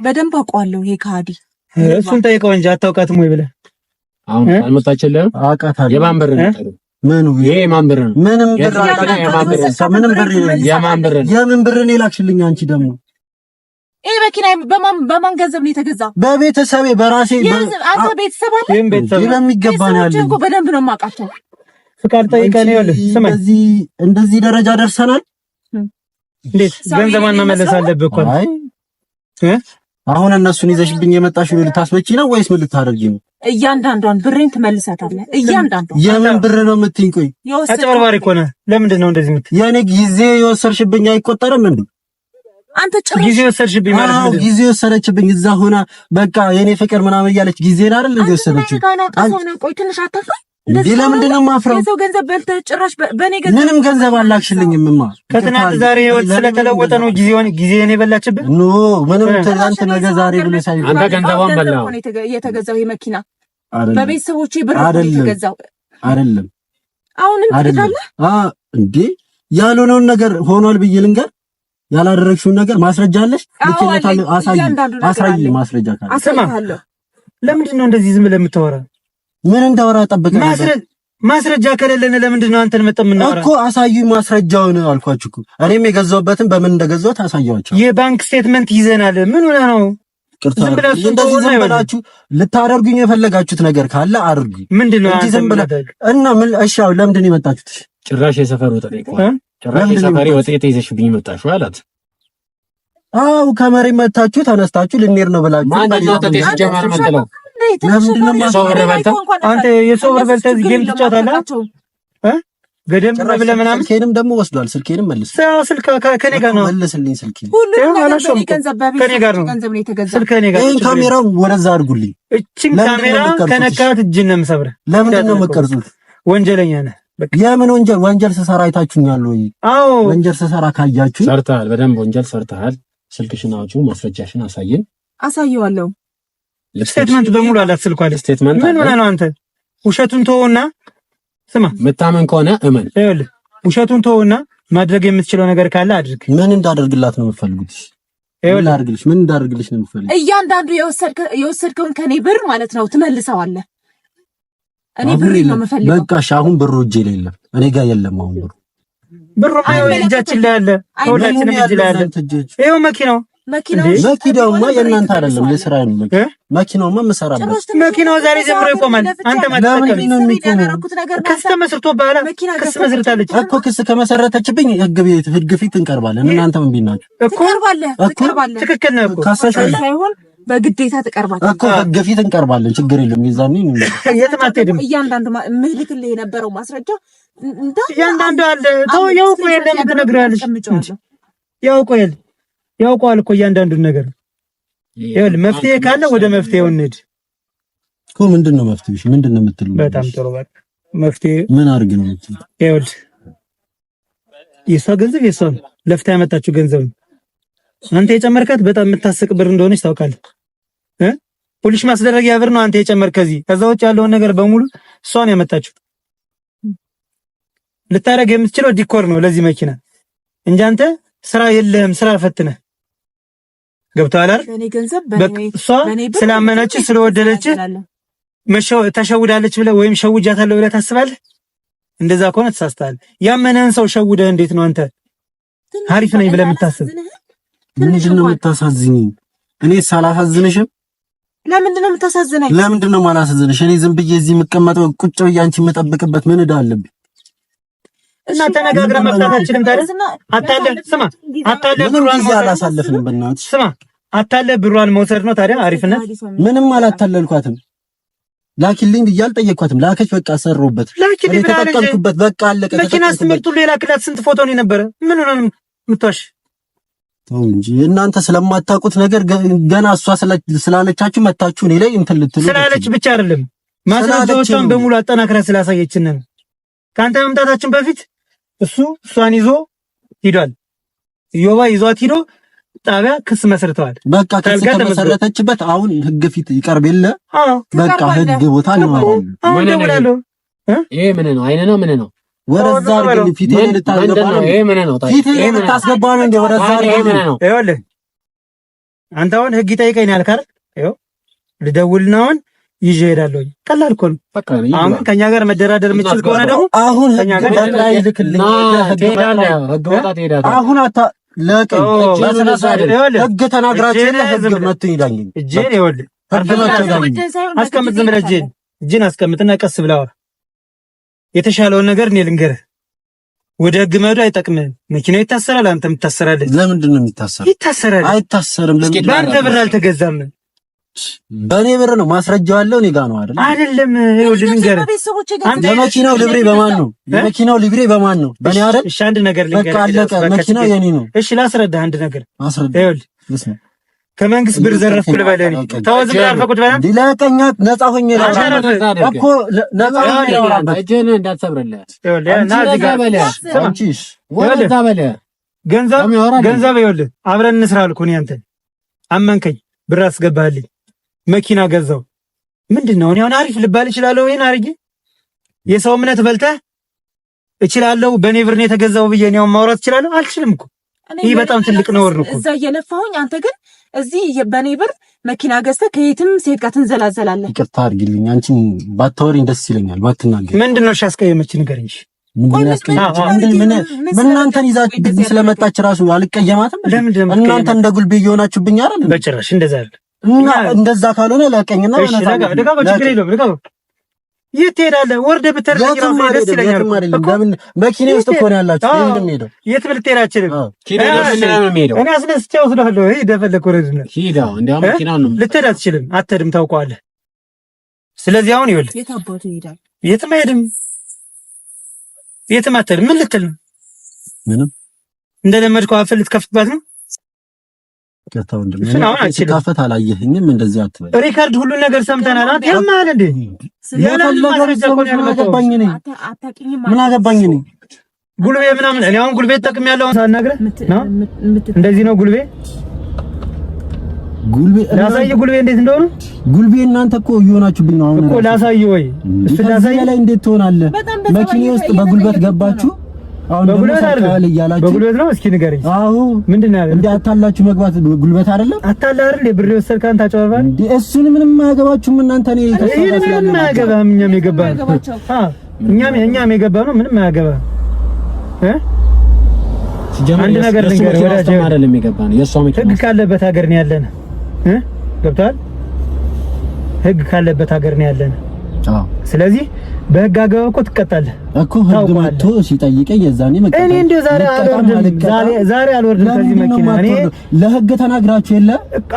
በደንብ አውቀዋለሁ። ይሄ ከሃዲ እሱን ጠይቀው እንጂ አታውቃትም ወይ ብለህ አሁን አልመጣችልህም? አውቃታለሁ። የማን ብር ነው? ምኑ ይሄ የማን ብር ነው? ምንም ብር የምን ብር ነው የላክሽልኝ? አንቺ ደግሞ ይሄ መኪና በማን ገንዘብ ነው የተገዛው? በቤተሰቤ በራሴ አንተ ቤተሰብ አለ የሚገባ ነው ያለኝ እኮ በደንብ ነው የማውቃቸው። ፍቃድ ጠይቀን ይኸውልህ፣ ስማኝ እንደዚህ ደረጃ ደርሰናል። እንዴት ገንዘቧን መመለስ አለብህ እኮ። አይ አሁን እነሱን ይዘሽብኝ የመጣሽው ልታስመጪ ነው ወይስ ምን ልታደርጊ ነው? እያንዳንዷን ብሬን ትመልሳታለህ። እያንዳንዷን የምን ብር ነው የምትይኝ? ቆይ አጭበርባሪ እኮ ነህ። ለምንድን ነው እንደዚህ የምትይኝ? የኔ ጊዜ የወሰድሽብኝ አይቆጠርም እንዴ? አንተ ጭራሽ ጊዜ ወሰድሽብኝ ማለት ነው። ጊዜ ወሰደችብኝ እዛ ሆና በቃ የኔ ፍቅር ምናምን እያለች ጊዜን አይደል እንዴ ወሰደችው? ቆይ ትንሽ አታፍረኝ? ለምንድን ነው የማፍረው? የሰው ገንዘብ በልተህ ጭራሽ በእኔ ገንዘብ ምንም ገንዘብ አላክሽልኝም። ከትናንት ዛሬ ህይወት ስለተለወጠ ነው ጊዜን የበላችብህ? ኖ ምንም ትናንት ነገ ዛሬ ብለህ ሳይሆን አንተ ገንዘቧን በላው። የተገዛው ይሄ መኪና በቤተሰቦቼ ብር የተገዛው አይደለም። አሁን እንዴት እንዴ ያልሆነውን ነገር ሆኗል ብዬ ልንገር? ያላደረግሽውን ነገር ማስረጃ አለሽ? ልኬለታለሁ። አሳይ ማስረጃ ካለ አሳይሃለሁ። ለምንድን ነው እንደዚህ ዝም ብለህ የምታወራው? ምን እንዳወራ ጠብቀህ ማስረጃ ከሌለን ለምንድን ነው አንተን መጠምናወራ እኮ? አሳዩኝ ማስረጃውን አልኳችሁ እኮ። እኔም የገዛሁበትን በምን እንደገዛሁት አሳያችሁ። የባንክ ስቴትመንት ይዘናል። ምን ሆነ ነው? ዝም ብላችሁ እንደዚህ ዝም ብላችሁ ልታደርጉኝ የፈለጋችሁት ነገር ካለ አድርጉ። ምንድን ነው ዝም ብላችሁ እና ምን? እሺ አሁን ለምንድን ነው የመጣችሁት? ጭራሽ የሰፈሩ ጠይቀዋል። ጭራሽ የሰፈሪ ወጤት ይዘሽብኝ መጣሽ ማለት? አው ከመሬት መታችሁ ተነስታችሁ ልንሄድ ነው ብላችሁ ማን ነው ተደስጀማር መጥለው? ለምንድን ነው የሰው ብር በልተህ አንተ የሰው ብር በልተህ ጌም ትጫወታለህ? ገደም ብለህ ምናምን። ስልኬንም ደግሞ ወስዷል። ስልኬንም መልስ። ስልክ ከኔ ጋር ነው። መልስልኝ ስልኬን። ከኔ ጋር ነው። ስልክ ከኔ ጋር። ይሄን ካሜራው ወደዛ አድርጉልኝ። እቺን ካሜራ ከነካት እጅን ነው የምሰብርህ። ለምንድን ነው የምትቀርጹት? ወንጀለኛ ነህ። የምን ወንጀል ስሰራ አይታችሁኛል ወይ? አዎ ወንጀል ስሰራ ካያችሁ ሰርተሃል። በደንብ ወንጀል ሰርተሃል። ስልክሽን አውጪው፣ ማስረጃሽን አሳየን። አሳየዋለሁ። ስቴትመንት በሙሉ አላት ስልኳ ላይ። ስቴትመንት ምን ሆነ ነው አንተ? ውሸቱን ተወውና ስማ፣ መታመን ከሆነ እመን። ይኸውልህ ውሸቱን ተወውና ማድረግ የምትችለው ነገር ካለ አድርግ። ምን እንዳደርግላት ነው የምትፈልጉት? ይኸውልህ ምን እንዳደርግልሽ ነው የምትፈልጉት? እያንዳንዱ የወሰድከውን ከኔ ብር ማለት ነው ትመልሰዋለህ። እኔ ብር ነው የምፈልገው። በቃ እሺ፣ አሁን ብሩ እጄ ላይ የለም፣ እኔ ጋር የለም። አሁን ብሩ ብሩ እጃችን ላይ አለ፣ ሁላችንም እጅ ላይ አለ። ይኸው መኪናውማ የእናንተ አይደለም፣ የሥራ ነው። መኪናውማ የምሰራበት መኪናው ዛሬ ጀምሮ ይቆማል። አንተ ክስ ተመስርቶብሃል። ክስ መስርታለች እኮ። ክስ ከመሰረተችብኝ ህግ ፊት እንቀርባለን። እናንተ ምን ቢናችሁ እኮ ትክክል ነው እኮ ሳይሆን በግዴታ ትቀርባለህ እኮ ህግ ፊት እንቀርባለን። ችግር የለም። ይዛኔ የትም አትሄድም። እያንዳንዱ ምልክልህ የነበረው ማስረጃ እያንዳንዱ አለ። ተው ያውቁ የለም ትነግሪያለሽ። ያውቀዋል እኮ እያንዳንዱን ነገር። ይኸውልህ መፍትሄ ካለ ወደ መፍትሄው እንሂድ እኮ። ምንድነው መፍትሄሽ? ምንድነው የምትለው? በጣም ጥሩ በቃ መፍትሄ ምን አድርግ ነው የምትለው? ይኸውልህ የሷ ገንዘብ የሷ ለፍታ ያመጣችው ገንዘብ አንተ የጨመርካት በጣም የምታስቅ ብር እንደሆነች ታውቃለህ። ፖሊሽ ማስደረጊያ ብር ነው አንተ የጨመርክ። ከዛ ውጭ ያለውን ነገር በሙሉ እሷ ነው ያመጣችው። ልታረግ የምትችለው ዲኮር ነው ለዚህ መኪና እንጂ አንተ ስራ የለህም። ስራ ፈትነህ ገብቶሃል አይደል? እሷ ስላመነች ስለወደደች ተሸውዳለች ብለህ ወይም ሸውጃታለሁ ብለህ ታስባለህ? እንደዛ ከሆነ ተሳስተሃል። ያመነህን ሰው ሸውደህ እንዴት ነው አንተ አሪፍ ነኝ ብለህ የምታስብ? ምንድነው የምታሳዝኝ? እኔ ሳላሳዝንሽም ለምንድነው የምታሳዝነኝ? ለምንድነው ማላሳዝንሽ? እኔ ዝም ብዬ እዚህ የምቀመጠው ቁጭ ብዬ አንቺ የምጠብቅበት ምን እዳ አለብኝ? እና ተነጋግረን መፍታታችንን ታዲያ አታለ ብሯን አላሳለፍንም። በእናትሽ አታለ ብሯን መውሰድ ነው ታዲያ አሪፍነት። ምንም አላታለልኳትም። ላኪልኝ ብዬ አልጠየቅኳትም። ላከች፣ በቃ ሰሩበት፣ እኔ ተጠቀምኩበት፣ በቃ አለቀ። መኪና ስትመርጡ ሌላ ክላት ስንት ፎቶ ነው የነበረ? ምን ሆነ የምትዋሽ? ተው እንጂ እናንተ ስለማታውቁት ነገር ገና እሷ ስላለቻችሁ መታችሁ እኔ ላይ እንትን ልትሉ። ስላለች ብቻ አይደለም ማስረጃዎቿን በሙሉ አጠናክራ ስላሳየችን ነው። ካንተ መምጣታችን በፊት እሷን ይዞ ሂዷል። ዮባ ይዟት ሂዶ ጣቢያ ክስ መስርተዋል። በቃ ክስ ከመሰረተችበት አሁን ህግ ፊት ይቀርብ የለ። በቃ ህግ ቦታ ነው ማለት ይሄ ምን ነው? አይነ ነው ምን ነው? ወረዛ አርግልኝ ፊቴ ልታስገባ ነው። ይሄ ምን ነው? ፊቴ ልታስገባ ነው እንዴ? ወረዛ አርግልኝ ነው። ይኸውልህ አንተ አሁን ህግ ይጠይቀኝ ያልክ አይደል? ይኸው ልደውልና አሁን ይዤ እሄዳለሁ። ቀላል እኮ ነው። አሁን ከኛ ጋር መደራደር የምችል ከሆነ ደግሞ አሁን ከኛ ጋር ላይ ልክልኝ ህግ ቦታ ትሄዳለህ። አሁን አታ ለቀኝ ህግ ተናግራችሁ ህግ መጥቶ ይዳኝ እጄን ይኸውልህ አስቀምጥ። ዝም ብለህ እጄን አስቀምጥና ቀስ ብለህ አውራ። የተሻለውን ነገር እኔ ልንገርህ። ወደ ህግ መሄዱ አይጠቅምህም። መኪናው ይታሰራል፣ አንተም ትታሰራለህ። ለምንድን ነው የሚታሰረው? ይታሰራል። አይታሰርም። ለምን? በአንተ ብር አልተገዛም። በእኔ ብር ነው። ማስረጃው አለው እኔ ጋር ነው አይደል? አይደለም። ይኸውልህ ልንገርህ፣ የመኪናው ሊብሬ በማን ነው? የመኪናው ሊብሬ በማን ነው? በእኔ አይደል? እሺ አንድ ነገር ልንገርህ። በቃ አለቀ። መኪናው የኔ ነው። እሺ ላስረዳህ አንድ ነገር። አስረዳ። ይኸውልህ ከመንግስት ብር ዘረፍኩ ልበለኝ። ተወዝ ብር አልፈቁት በላን ዲላቀኛት ነፃ ሆኜ እኮ ነፃ ሆኜ ነው። እጄን እንዳትሰብርልህ። ገንዘብ ይኸውልህ አብረን እንስራ አልኩህ። እኔ አንተን አመንከኝ፣ ብር አስገባህልኝ፣ መኪና ገዛው። ምንድነው እኔ አሁን አሪፍ ልባል እችላለሁ? ይሄን አርጊ የሰው እምነት በልተህ እችላለሁ በኔ ብር ነው የተገዛው ብዬ እኔ አሁን ማውራት እችላለሁ? አልችልም እኮ። ይሄ በጣም ትልቅ ነውር ነው እኮ። እዛ እየለፋሁኝ አንተ ግን እዚህ በኔ ብር መኪና ገዝተህ ከየትም ሴት ጋር ትንዘላዘላለህ። ይቅርታ አድርጊልኝ። አንቺን ባታወሪኝ ደስ ይለኛል። ባትናገር። ምንድነው እሺ ያስቀየመች ንገረኝ። ምን እናንተን ይዛችሁ ስለመጣች ራሱ አልቀየማትም። እናንተ እንደ ጉልቤ እየሆናችሁብኝ አይደል? በጭራሽ እንደዛ አይደል። እና እንደዛ ካልሆነ ለቀኝና የት ትሄዳለህ? ወርደህ ብትርቀኝ ደስ ይለኛል። ለምን መኪና ውስጥ እኮ ነው ያላችሁ? ምንድን ነው ሄደው? የት ብልትሄድ አችልም። እኔ አስነስቼ እወስድሃለሁ። ደፈለክ ወረድና ልትሄድ አትችልም። አትሄድም፣ ታውቀዋለህ። ስለዚህ አሁን ይኸውልህ የት አባቱ ይሄዳል? የትም አይሄድም። የትም አትሄድም። ምን ልትል ነው? ምንም እንደለመድከው አፍል ልትከፍትባት ነው። ከተው እንደምን አላየኸኝም? እንደዚህ አትበል። ሪካርድ ሁሉ ነገር ሰምተናል። አንተ ያማል እንዴ? ምን አገባኝ እኔ ጉልቤ ምናምን። እኔ አሁን ጉልቤ ተጠቅሜያለሁ ሳናግረህ ነው። እንደዚህ ነው ጉልቤ። ላሳየህ ጉልቤ እንዴት እንደሆነ። ጉልቤ እናንተ እኮ እየሆናችሁብኝ ነው አሁን እኮ። ላሳየህ ወይ እሱ ላሳየህ ላይ እንዴት ትሆናለህ? መኪና ውስጥ በጉልበት ገባችሁ። አሁን በጉልበት አይደለም እያላችሁ በጉልበት ነው። እስኪ ንገረኝ። አዎ ምንድን ነው እንዴ? አታላችሁ መግባት ጉልበት አይደለም? አታላ አይደል? የብር ወሰድካን ታጨዋባል እንዴ? እሱን ምንም አያገባችሁም እናንተ። ነው ምንም አያገባም። እኛም የገባ ነው። እኛም የገባ ነው። ምንም አያገባ አንድ ነገር ልንገርህ ወዳጅ አይደለም የገባነው የእሷ መኪና ህግ ካለበት ሀገር ነው ያለን ገብቷል ህግ ካለበት ሀገር ነው ያለን ስለዚህ በህግ አግባብ እኮ ትቀጣለህ እኮ ህግ መጥቶ ሲጠይቀኝ የዛኔ መቀጣት እኔ እንደ ዛሬ አልወርድም ከዚህ መኪና እኔ ለህግ ተናግራችሁ የለ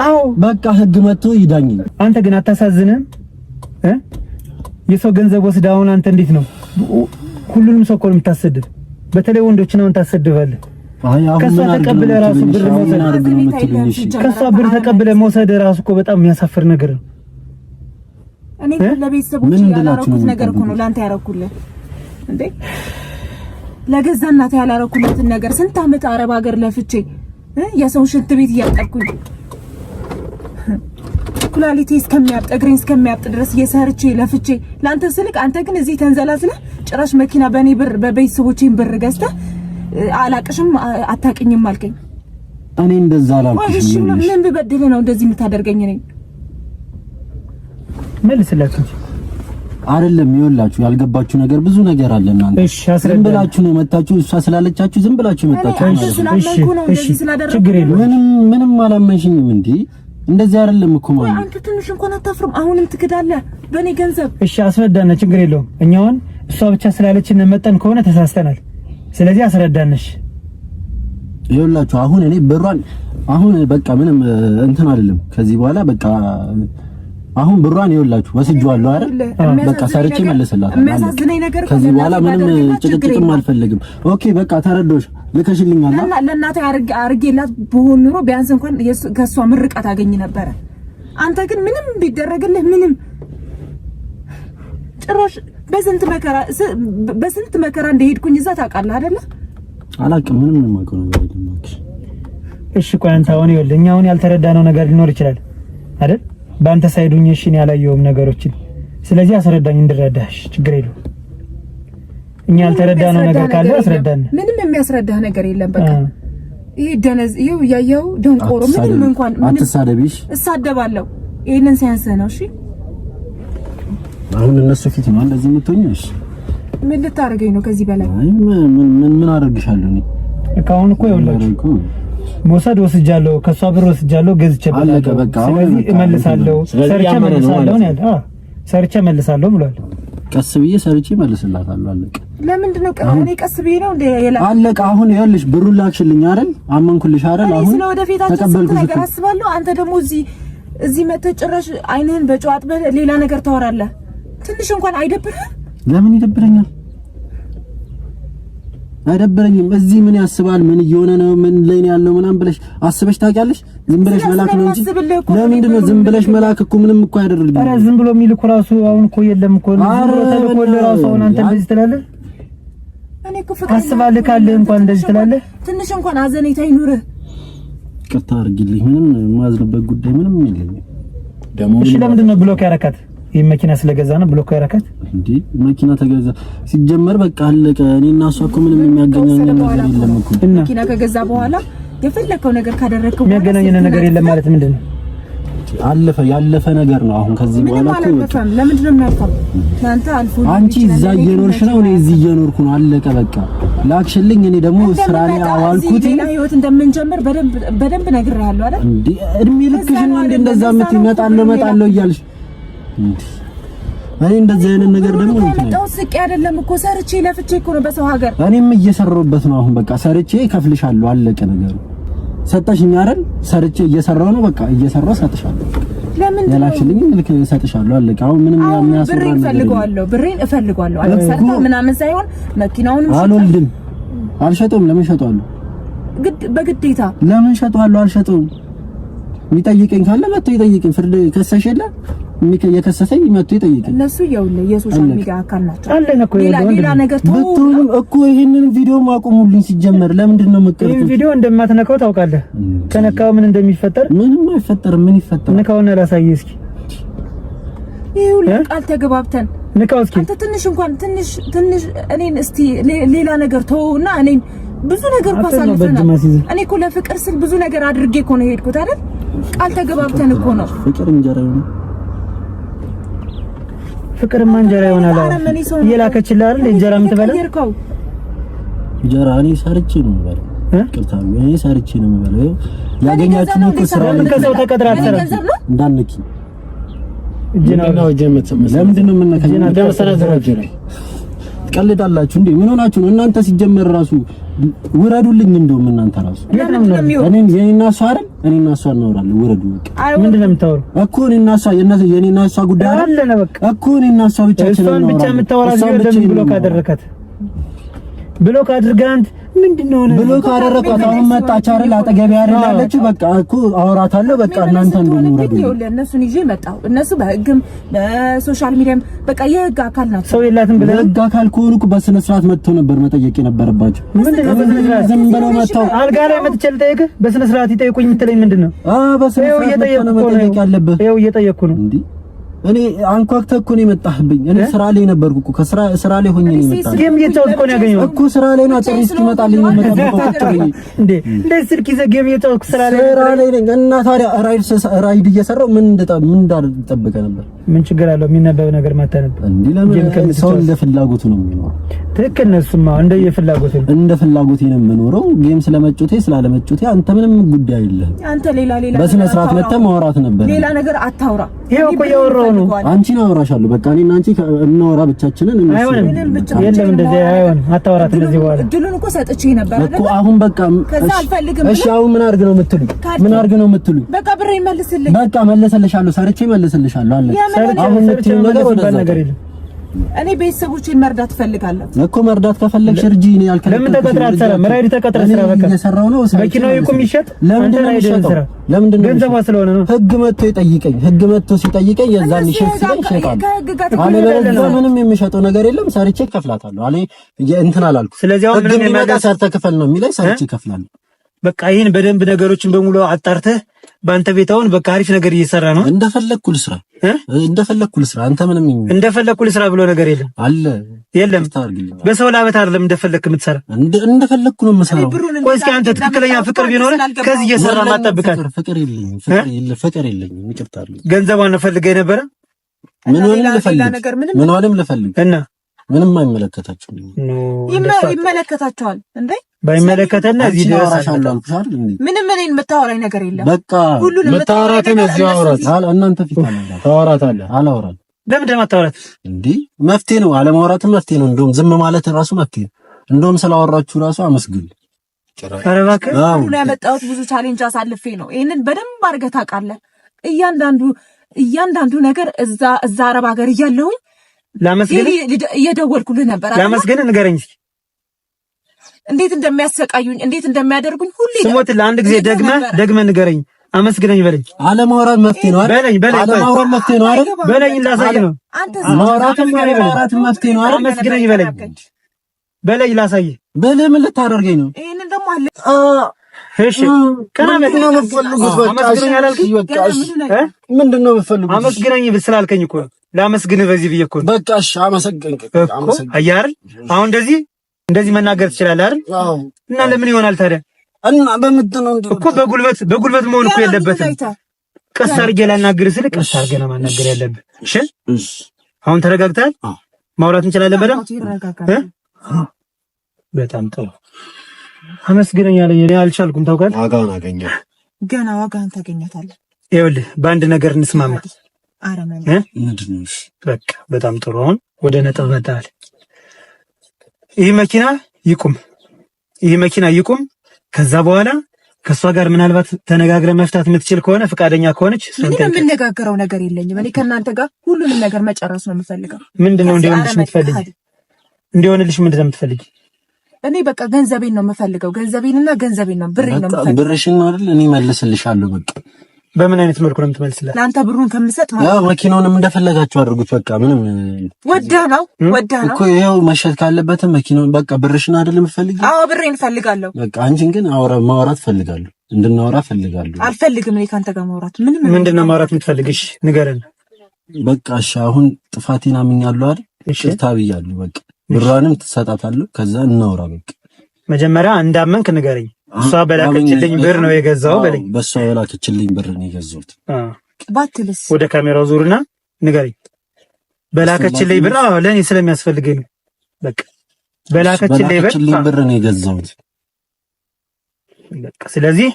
አዎ በቃ ህግ መጥቶ ይዳኝ አንተ ግን አታሳዝንም የሰው ገንዘብ ወስደህ አሁን አንተ እንዴት ነው ሁሉንም ሰው እኮ ነው የምታሰድብ በተለይ ወንዶችን አሁን ታሰድባለህ ከሷ ተቀብለህ ራሱ ብር መውሰድ ከሷ ብር ተቀብለህ መውሰድ ራሱ እኮ በጣም የሚያሳፍር ነገር ነው እኔ ለቤተሰቦቼ ያላረኩት ነገር እኮ ነው ላንተ ያረኩልህ እንዴ ለገዛ እናቴ ያላረኩለትን ነገር ስንት አመት አረብ ሀገር ለፍቼ የሰው ሽንት ቤት እያጠብኩኝ ኩላሊቴ እስከሚያብጥ እግሬን እስከሚያብጥ ድረስ እየሰርቼ ለፍቼ ላንተ ስልክ አንተ ግን እዚህ ተንዘላዝለህ ጭራሽ መኪና በኔ ብር በቤተሰቦቼን ብር ገዝተህ አላቅሽም አታቅኝም አልከኝ እኔ እንደዛ አላልኩሽም ምን ብበድልህ ነው እንደዚህ የምታደርገኝ ነኝ መልስላችሁ አይደለም ይኸውላችሁ ያልገባችሁ ነገር ብዙ ነገር አለ እናንተ እሺ አስረዳ ዝም ብላችሁ ነው መጣችሁ እሷ ስላለቻችሁ ዝም ብላችሁ መጣችሁ እሺ ችግር የለውም ምንም አላመንሽኝም እንዴ እንደዚህ አይደለም እኮ ማለት አንተ ትንሽ እንኳን አታፍርም አሁንም ትክዳለህ በኔ ገንዘብ እሺ አስረዳና ችግር የለውም እኛውን እሷ ብቻ ስላለችን መጠን ከሆነ ተሳስተናል ስለዚህ አስረዳነሽ ይኸውላችሁ አሁን እኔ ብሯን አሁን በቃ ምንም እንትን አይደለም ከዚህ በኋላ በቃ አሁን ብሯን ይኸውላችሁ ወስጄዋለሁ አይደል በቃ ሰርቼ መልስላታለሁ የሚያሳዝነኝ ነገር ከዚህ በኋላ ምንም ጭቅጭቅም አልፈልግም ኦኬ በቃ ተረዶሽ ልከሽልኛል ለእናቴ አርጌላት በሆን ኑሮ ቢያንስ እንኳን ከሷ ምርቃት አገኝ ነበር አንተ ግን ምንም ቢደረግልህ ምንም ጭራሽ በስንት መከራ እንደሄድኩኝ እዛ ታውቃለህ አይደለ አላውቅም ምንም ማውቀው ነገር የለም እሺ ቆይ አንተ አሁን ይኸውልህ እኛ አሁን ያልተረዳነው ነገር ሊኖር ይችላል አይደል በአንተ ሳይዱኝ እሺ ነው ያላየውም ነገሮችን ስለዚህ አስረዳኝ እንድረዳሽ ችግር የለውም እኛ ያልተረዳነው ነገር ካለ አስረዳን ምንም የሚያስረዳህ ነገር የለም በቃ ይሄ ደነዝ ይሄው ያየው ደንቆሮ ምንም እንኳን አትሳደቢሽ እሳደባለሁ ይሄንን ሳይንስ ነው እሺ አሁን እነሱ ፊት ነው እንደዚህ የምትሆኝሽ ምን ልታረገኝ ነው ከዚህ በላይ ምን አደርግሻለሁ እኔ አሁን እኮ ይኸውላችሁ መውሰድ ወስጃለሁ ከሷ ብር ወስጃለሁ ገዝቼበታለሁ ስለዚህ እመልሳለሁ ሰርቼ እመልሳለሁ ብሏል ቀስ ብዬ ሰርቼ እመልስላታለሁ አለቀ ለምንድን ነው እኔ ቀስ ብዬ ነው እንደ አለቀ አሁን ይኸውልሽ ብሩን ላክሽልኝ አይደል አመንኩልሽ አይደል አሁን ስለወደፊታችን ስንት ነገር አስባለሁ አንተ ደግሞ እዚህ መተህ ጭራሽ አይንህን በጨዋጥ ሌላ ነገር ታወራለህ ትንሽ እንኳን አይደብርህም ለምን ይደብረኛል አይደብረኝም እዚህ ምን ያስባል ምን እየሆነ ነው ምን ላይ ነው ያለው ምናምን ብለሽ አስበሽ ታውቂያለሽ ዝም ብለሽ መላክ ነው እንጂ ለምንድን ነው ዝም ብለሽ መላክ እኮ ምንም እኮ አይደረግም ኧረ ዝም ብሎ የሚል እኮ ራሱ አሁን እኮ የለም እኮ ተልኮ ለራሱ አሁን አንተ እንደዚህ ትላለህ እኔ እኮ ፍቅር አስባለህ ካለ እንኳን እንደዚህ ትላለህ ትንሽ እንኳን አዘኔታ ይኑርህ ቅርታ አድርጊልኝ ምንም ማዝነበት ጉዳይ ምንም የለኝም ደሞ እሺ ለምንድን ነው ብሎክ ያረካት ይሄ መኪና ስለገዛ ነው ብሎክ ያረካት እንዴ መኪና ተገዛ ሲጀመር በቃ አለቀ እኔና እሷ እኮ ምንም የሚያገናኘን ነገር የለም እኮ መኪና ከገዛ በኋላ የፈለከው ነገር ካደረከው የሚያገናኘን ነገር የለም ማለት ምንድነው አለፈ ያለፈ ነገር ነው አሁን ከዚህ በኋላ እኮ ለምንድን ነው የሚያልፈው አንተ አልፎ አንቺ እዛ እየኖርሽ ነው እኔ እዚህ እየኖርኩ ነው አለቀ በቃ ላክሽልኝ እኔ ደግሞ ስራ ላይ አዋልኩት ሌላ ህይወት እንደምንጀምር በደንብ ነግሬሃለሁ አይደል እንዴ እድሜ ልክሽን እንደ እንደዛ መጣለው እያልሽ እኔ እንደዚህ አይነት ነገር ደግሞ ነው ስቄ አይደለም እኮ ሰርቼ ለፍቼ እኮ ነው በሰው ሀገር እኔም እየሰራሁበት ነው አሁን በቃ ሰርቼ ከፍልሻለሁ አለቀ ነገሩ ሰጣሽኝ አይደል ሰርቼ እየሰራሁ ነው በቃ እየሰራሁ ሰጥሻለሁ ለምን ያላችልኝ ልክ ሰጥሻለሁ አለቀ አሁን ምንም የሚያስወራ ብሬን እፈልጋለሁ አልሰርታ ምናምን ሳይሆን መኪናውንም አልወልድም አልሸጠውም ለምን ሸጠዋለሁ በግዴታ ለምን ሸጠዋለሁ አልሸጠውም የሚጠይቀኝ ካለ መጥቶ ይጠይቀኝ ፍርድ ከሰሽ የለ የከሰሰኝ መጥቶ ይጠይቀኝ እነሱ ይኸውልህ የሶሻል ሚዲያ አካል ናቸው አለኝ እኮ ሌላ ነገር ተውልኝ እኮ ይሄንን ቪዲዮ ማቆሙልኝ ሲጀመር ለምንድን ነው መቀርኩት ይሄን ቪዲዮ እንደማትነካው ታውቃለህ ከነካው ምን እንደሚፈጠር ምንም አይፈጠርም ምን ይፈጠራል ነካውና ላሳየህ እስኪ ይኸውልህ ቃል ተገባብተን ንካው እስኪ አንተ ትንሽ እንኳን ትንሽ እኔን እስቲ ሌላ ነገር ተውና እኔን ብዙ ነገር ፓሳልፈናል እኔ እኮ ለፍቅር ስል ብዙ ነገር አድርጌ እኮ ነው የሄድኩት አይደል ቃል ተገባብተን እኮ ነው ፍቅር እንጀራ ነው ፍቅር እንጀራ ይሆናል እየላከችልህ አይደል እንጀራ የምትበላ እንጀራ እኔ ሰርቼ ነው ማለት ቅርታ እኔ ሰርቼ ነው የምበለው። ያገኛችሁኝ እኮ ስራ ላይ ከሰው ተቀጥራ አትሰራም እንዳንኪ ነው ጀመት ለምንድን ነው የምንነካኝ? እንደመሰናዘራጅ ነው ትቀልዳላችሁ እንዴ? ምን ሆናችሁ ነው እናንተ? ሲጀመር ራሱ ውረዱልኝ። እንደውም እናንተ ራሱ የኔና እሷ አይደል? እኔና እሷ እናወራለን። ውረዱ። ምንድን ነው የምታወራው እኮ? እኔና እሷ የኔና እሷ ጉዳይ አይደል እኮ? እኔና እሷ ብቻችን ነው። እሷን ብቻ የምታወራ ለምን ብሎ ካደረካት ብሎክ አድርጋንት ምንድነው ነው ብሎክ አደረኳት። አሁን መጣች አይደል? አጠገቤ አይደል ያለችው? በቃ እኮ አወራታለሁ። በቃ እናንተ እንደሆነ ወረዱ። እነሱን ይዤ መጣሁ። እነሱ በህግም በሶሻል ሚዲያም በቃ የህግ አካል ናቸው። ሰው የላትም ብለህ ህግ አካል ከሆኑ እኮ በስነ ስርዓት መጥተው ነበር መጠየቅ የነበረባቸው። ምንድነው በስነ ስርዓት ዝም ብለው መጥተው አልጋ ላይ መጥቼ ልጠይቅህ? በስነ ስርዓት ይጠይቁኝ የምትለኝ ምንድነው? በስነ ስርዓት ነው መጠየቅ ያለብህ። ይኸው እየጠየቅኩ ነው እንዴ እኔ አንኳክተህ እኮ ነው የመጣህብኝ። እኔ ስራ ላይ ነበርኩ እኮ ስራ ላይ ሆኜ ነው የመጣሁት። ጌም እየተጫወትኩ እኮ ነው ያገኘሁት እኮ ስራ ላይ ነው። ጥሪ እስኪመጣልኝ ነው የምጠብቀው እንዴ ስልክ ይዘህ ጌም እየተጫወትኩ ስራ ላይ ነኝ። እና ታዲያ ራይድ እየሰራሁ ምን እንዳልጠብቀህ ነበር? ምን ችግር አለው? የሚነበብ ነገር ማታነብ እንዴ? ለምን ሰው እንደ ፍላጎቱ ነው የሚኖረው? ትክክል ነው። እሱማ እንደ ፍላጎቴ ነው ነው የምኖረው። ጌም ስለመጮቴ ስላለመጮቴ አንተ ምንም ጉዳይ የለህም። አንተ ሌላ በስነ ስርዓት መተህ ማውራት ነበር። ሌላ ነገር አታውራ። ይሄው እኮ ያወራው ነው። አንቺን አወራሻለሁ። በቃ እኔና አንቺ እናወራ ብቻችንን። አይሆንም፣ የለም እንደዚህ አይሆንም። አታወራት እንደዚህ በኋላ እድሉን እኮ ሰጥቼ ነበር አይደል እኮ። አሁን በቃ ከዛ አልፈልግም። እሺ አሁን ምን አድርግ ነው የምትሉኝ? በቃ ብሬ መልስልኝ። በቃ መልሰልሻለሁ፣ ሰርቼ መልስልሻለሁ አለ። አሁን የምትይው ነገር የለም። እኔ ቤተሰቦቼን መርዳት ፈልጋለሁ እኮ። መርዳት ከፈለግሽ እርጂ። እኔ ያልከለከልኩሽ ለምን ተቀጥራ አትሰራም? ራይድ ተቀጥራ ስራ። በቃ እየሰራሁ ነው። መኪናው ይቁም ይሸጥ። አንተ ራይድ ስራ። ለምንድን ነው ገንዘቧ ስለሆነ ነው። ህግ መጥቶ ይጠይቀኝ። ህግ መጥቶ ሲጠይቀኝ የዛን ይሸጥ ይሸጣል። አለበለዚያ ምንም የሚሸጠው ነገር የለም። ሰርቼ እከፍላታለሁ አለ። እንትን አላልኩ። ስለዚህ አሁን ምንም የሚመጣ ሰርተህ ክፈል ነው የሚለኝ። ሰርቼ እከፍላለሁ። በቃ ይሄን በደንብ ነገሮችን በሙሉ አጣርተህ በአንተ ቤታውን በቃ አሪፍ ነገር እየሰራ ነው። እንደፈለኩ ልስራ አንተ ምንም እንደፈለኩ ልስራ ብሎ ነገር የለም አለ። የለም በሰው ላበት አይደለም እንደፈለክ የምትሰራ። እንደፈለኩ ነው የምሰራው። ቆይ እስኪ አንተ ትክክለኛ ፍቅር ቢኖር ከዚህ እየሰራ ማጠብቃት። ፍቅር የለኝም ይቅርታ አለ። ገንዘቧን ፈልገህ ነበረ። ምን ሆነም ልፈልግ እና ምንም አይመለከታቸውም። ይመለከታቸዋል እንዴ? ባይመለከተና እዚህ ደረሳለሁ አልኩሽ አይደል እንዴ? ምንም እኔን የምታወራኝ ነገር የለም። በቃ ሁሉንም መታወራትን እዚህ አወራት አለ። እናንተ ፊት አለ ታወራታለህ። አላወራም። ለምንድን ነው የማታወራት እንዴ? መፍትሄ ነው። አለማውራትም መፍትሄ ነው። እንደውም ዝም ማለት ራሱ መፍትሄ ነው። እንደውም ስላወራችሁ ራሱ አመስግን። ኧረ እባክህ ሁሉ ያመጣሁት ብዙ ቻሌንጅ አሳልፌ ነው። ይሄንን በደንብ አድርገህ ታውቃለህ። እያንዳንዱ ነገር እዛ አረብ ሀገር እያለሁኝ ላመስግን እየደወልኩልህ ነበር አይደል? ላመስግን ንገረኝ እንዴት እንደሚያሰቃዩኝ እንዴት እንደሚያደርጉኝ ሁሉ ስሞት ለአንድ ጊዜ ደግመህ ንገረኝ። አመስግነኝ በለኝ። አለማውራት መፍትሄ ነው አይደል? አለማውራት መፍትሄ ነው አይደል? በለኝ ላሳይ ነው። ማውራትም መፍትሄ ነው አይደል? አመስግነኝ በለኝ ላሳይ። በለኝ ምን ልታደርገኝ ነው? ይሄንን ደግሞ አለ እሺ ከናመት ነው የምትፈልጉት? በቃ አመስግነኝ አላልከኝ? በቃ እሺ ምንድነው የምትፈልጉት? አመስግነኝ ስላልከኝ እኮ ላመስግንህ በዚህ ብዬ እኮ በቃ እሺ አመሰግንክ። አያር አሁን እንደዚህ መናገር ትችላለህ አይደል? አዎ። እና ለምን ይሆናል ታዲያ? እና በምትነው እኮ በጉልበት መሆን እኮ የለበትም። ቀስ አድርጌ ላናግርህ ስልህ ቀስ አድርገህ ነው ማናገር ያለብህ። እሺ አሁን ተረጋግተሃል? ማውራት እንችላለን በደምብ። በጣም ጥሩ አመስግነኝ አለኝ። እኔ አልቻልኩም ታውቃለህ። ዋጋውን አገኘሁ። ገና ዋጋህን ታገኛታለህ። ይኸውልህ በአንድ ነገር እንስማማ። በቃ በጣም ጥሩ። አሁን ወደ ነጥብ መጣል። ይህ መኪና ይቁም። ከዛ በኋላ ከሷ ጋር ምናልባት ተነጋግረን መፍታት የምትችል ከሆነ ፈቃደኛ ከሆነች ምንም የምንነጋገረው ነገር የለኝም። እኔ ከእናንተ ጋር ሁሉንም ነገር መጨረስ ነው የምፈልገው። ምንድነው እንዲሆንልሽ ምንድነው የምትፈልጊ? እኔ በቃ ገንዘቤን ነው የምፈልገው። ገንዘቤን ነው ብሬን ነው የምፈልገው። ብርሽን ነው አይደል? እኔ መልስልሻለሁ በቃ። በምን አይነት መልኩ ነው የምትመልስላት? ለአንተ ብሩን ከምሰጥ ማለት ያው መኪናውንም እንደፈለጋችሁ አድርጉት። በቃ ምንም ወዳ ነው እኮ ይሄው መሸጥ ካለበትም መኪናውን በቃ ብርሽን አይደል የምፈልገው? አዎ ብሬን እፈልጋለሁ። በቃ አንቺን ግን ማውራት ፈልጋለሁ፣ እንድናወራ ፈልጋለሁ። አልፈልግም እኔ ካንተ ጋር ማውራት። ምንድነው ማውራት የምትፈልግሽ? ንገረን። በቃ እሺ አሁን ጥፋቴን አምኛለሁ አይደል? ይቅርታ ብያለሁ። በቃ ብሯንም ትሰጣታለህ፣ ከዛ እናውራ። በቃ መጀመሪያ እንዳመንክ ንገረኝ። እሷ በላከችልኝ ብር ነው የገዛው በለኝ። በሷ በላከችልኝ ብር ነው የገዛሁት። ባትልስ ወደ ካሜራው ዙርና ንገረኝ። በላከችልኝ ብር ለኔ ስለሚያስፈልገኝ ነው። በቃ በላከችልኝ ብር ነው የገዛሁት። በቃ ስለዚህ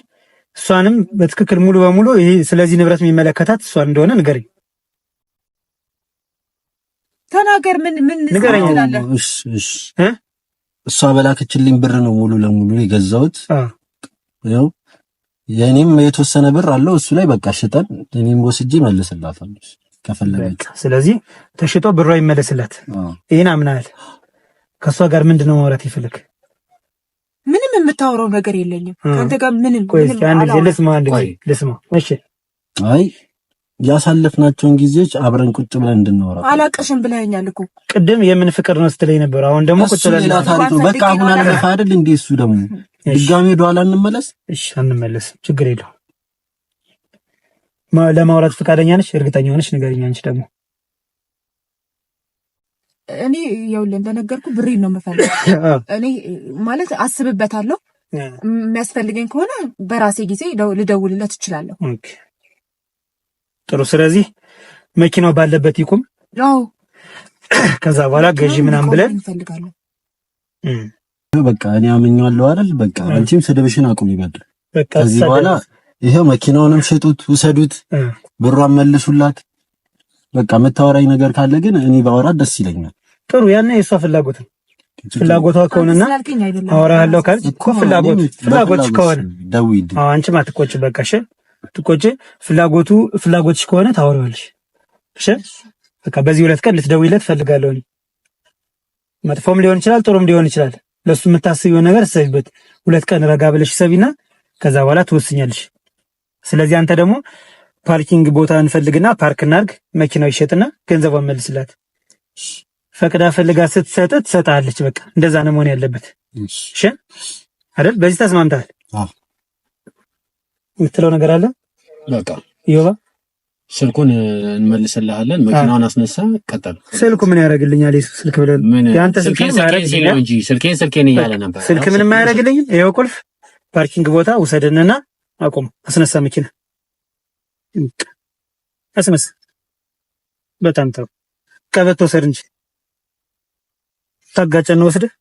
እሷንም በትክክል ሙሉ በሙሉ ይሄ ስለዚህ ንብረት የሚመለከታት እሷ እንደሆነ ንገረኝ። ተናገር። ምን ንገረኝ። እሺ እሷ በላከችልኝ ብር ነው ሙሉ ለሙሉ የገዛሁት። ያው የኔም የተወሰነ ብር አለው እሱ ላይ በቃ ሽጠን እኔም ወስጄ መልስላታለሁ ከፈለገች። ስለዚህ ተሽጦ ብሯ ይመለስላት። ይሄን አምናል። ከሷ ጋር ምንድነው ማውራት ይፈልግ? ምንም የምታወራው ነገር የለኝም ካንተ ጋር ምንም። ቆይ አንድ ጊዜ ልስማ። እሺ አይ ያሳለፍናቸውን ጊዜዎች አብረን ቁጭ ብለን እንድናወራ አላቀሽም ብለኸኛል እኮ ቅድም። የምን ፍቅር ነው ስትለኝ ነበር። አሁን ደግሞ ቁጭ ብለን በቃ አሁን አለፈ አይደል እንዴ? እሱ ደግሞ ድጋሜ ወደኋላ እንመለስ? እሺ አንመለስ፣ ችግር የለውም። ለማውራት ፈቃደኛ ነሽ? እርግጠኛ ሆነሽ ንገሪኝ። አንቺ ደግሞ እኔ ይኸውልህ እንደነገርኩ ብሬን ነው የምፈልገው። እኔ ማለት አስብበታለሁ። የሚያስፈልገኝ ከሆነ በራሴ ጊዜ ልደውልለት እችላለሁ። ኦኬ ጥሩ። ስለዚህ መኪናው ባለበት ይቁም። አዎ ከዛ በኋላ ገዢ ምናምን ብለን እንፈልጋለን። በቃ እኔ አምኛለሁ አይደል? በቃ አንቺም ስድብሽን አቁም ይበል። በቃ ከዚህ በኋላ ይሄው መኪናውንም ሽጡት፣ ውሰዱት፣ ብሯን መልሱላት። በቃ የምታወራኝ ነገር ካለ ግን እኔ ባወራት ደስ ይለኛል። ጥሩ። ያን የሷ ፍላጎት ነው። ፍላጎቷ ከሆነና አወራለሁ ካል እኮ ፍላጎትሽ ከሆነ ደውይልኝ። አንቺ ማትቆጭ በቃ እሺ፣ ትቆጭ ፍላጎትሽ ከሆነ ታወራለሽ። እሺ በቃ በዚህ 2 ቀን ልትደውይለት ፈልጋለሁ። መጥፎም ሊሆን ይችላል፣ ጥሩም ሊሆን ይችላል። ለሱ የምታስቢው ነገር ሰብበት 2 ቀን ረጋ ብለሽ ሰቢና ከዛ በኋላ ትወስኛለሽ። ስለዚህ አንተ ደግሞ ፓርኪንግ ቦታ እንፈልግና ፓርክ እናርግ፣ መኪናው ይሸጥና ገንዘቧን መልስላት። ፈቅዳ ፈልጋ ስትሰጥ ትሰጣለች። በቃ እንደዛ ነው መሆን ያለበት። እሺ አይደል? በዚህ ተስማምታል? አዎ። የምትለው ነገር አለ? በቃ ይወባ ስልኩን እንመልስልሃለን። መኪናውን አስነሳ፣ ቀጠል። ስልኩ ምን ያደርግልኛል? ስልክ ብለን ያንተ ስልክ እንጂ ስልኬን እያለ ነበር። ስልክ ምንም አያደርግልኝም። ይሄው ቁልፍ ፓርኪንግ ቦታ ውሰድንና አቁም፣ አስነሳ መኪና አስነሳ። በጣም ተው። ቀበቶ ወሰድ እንጂ ታጋጨን ነው ወስደህ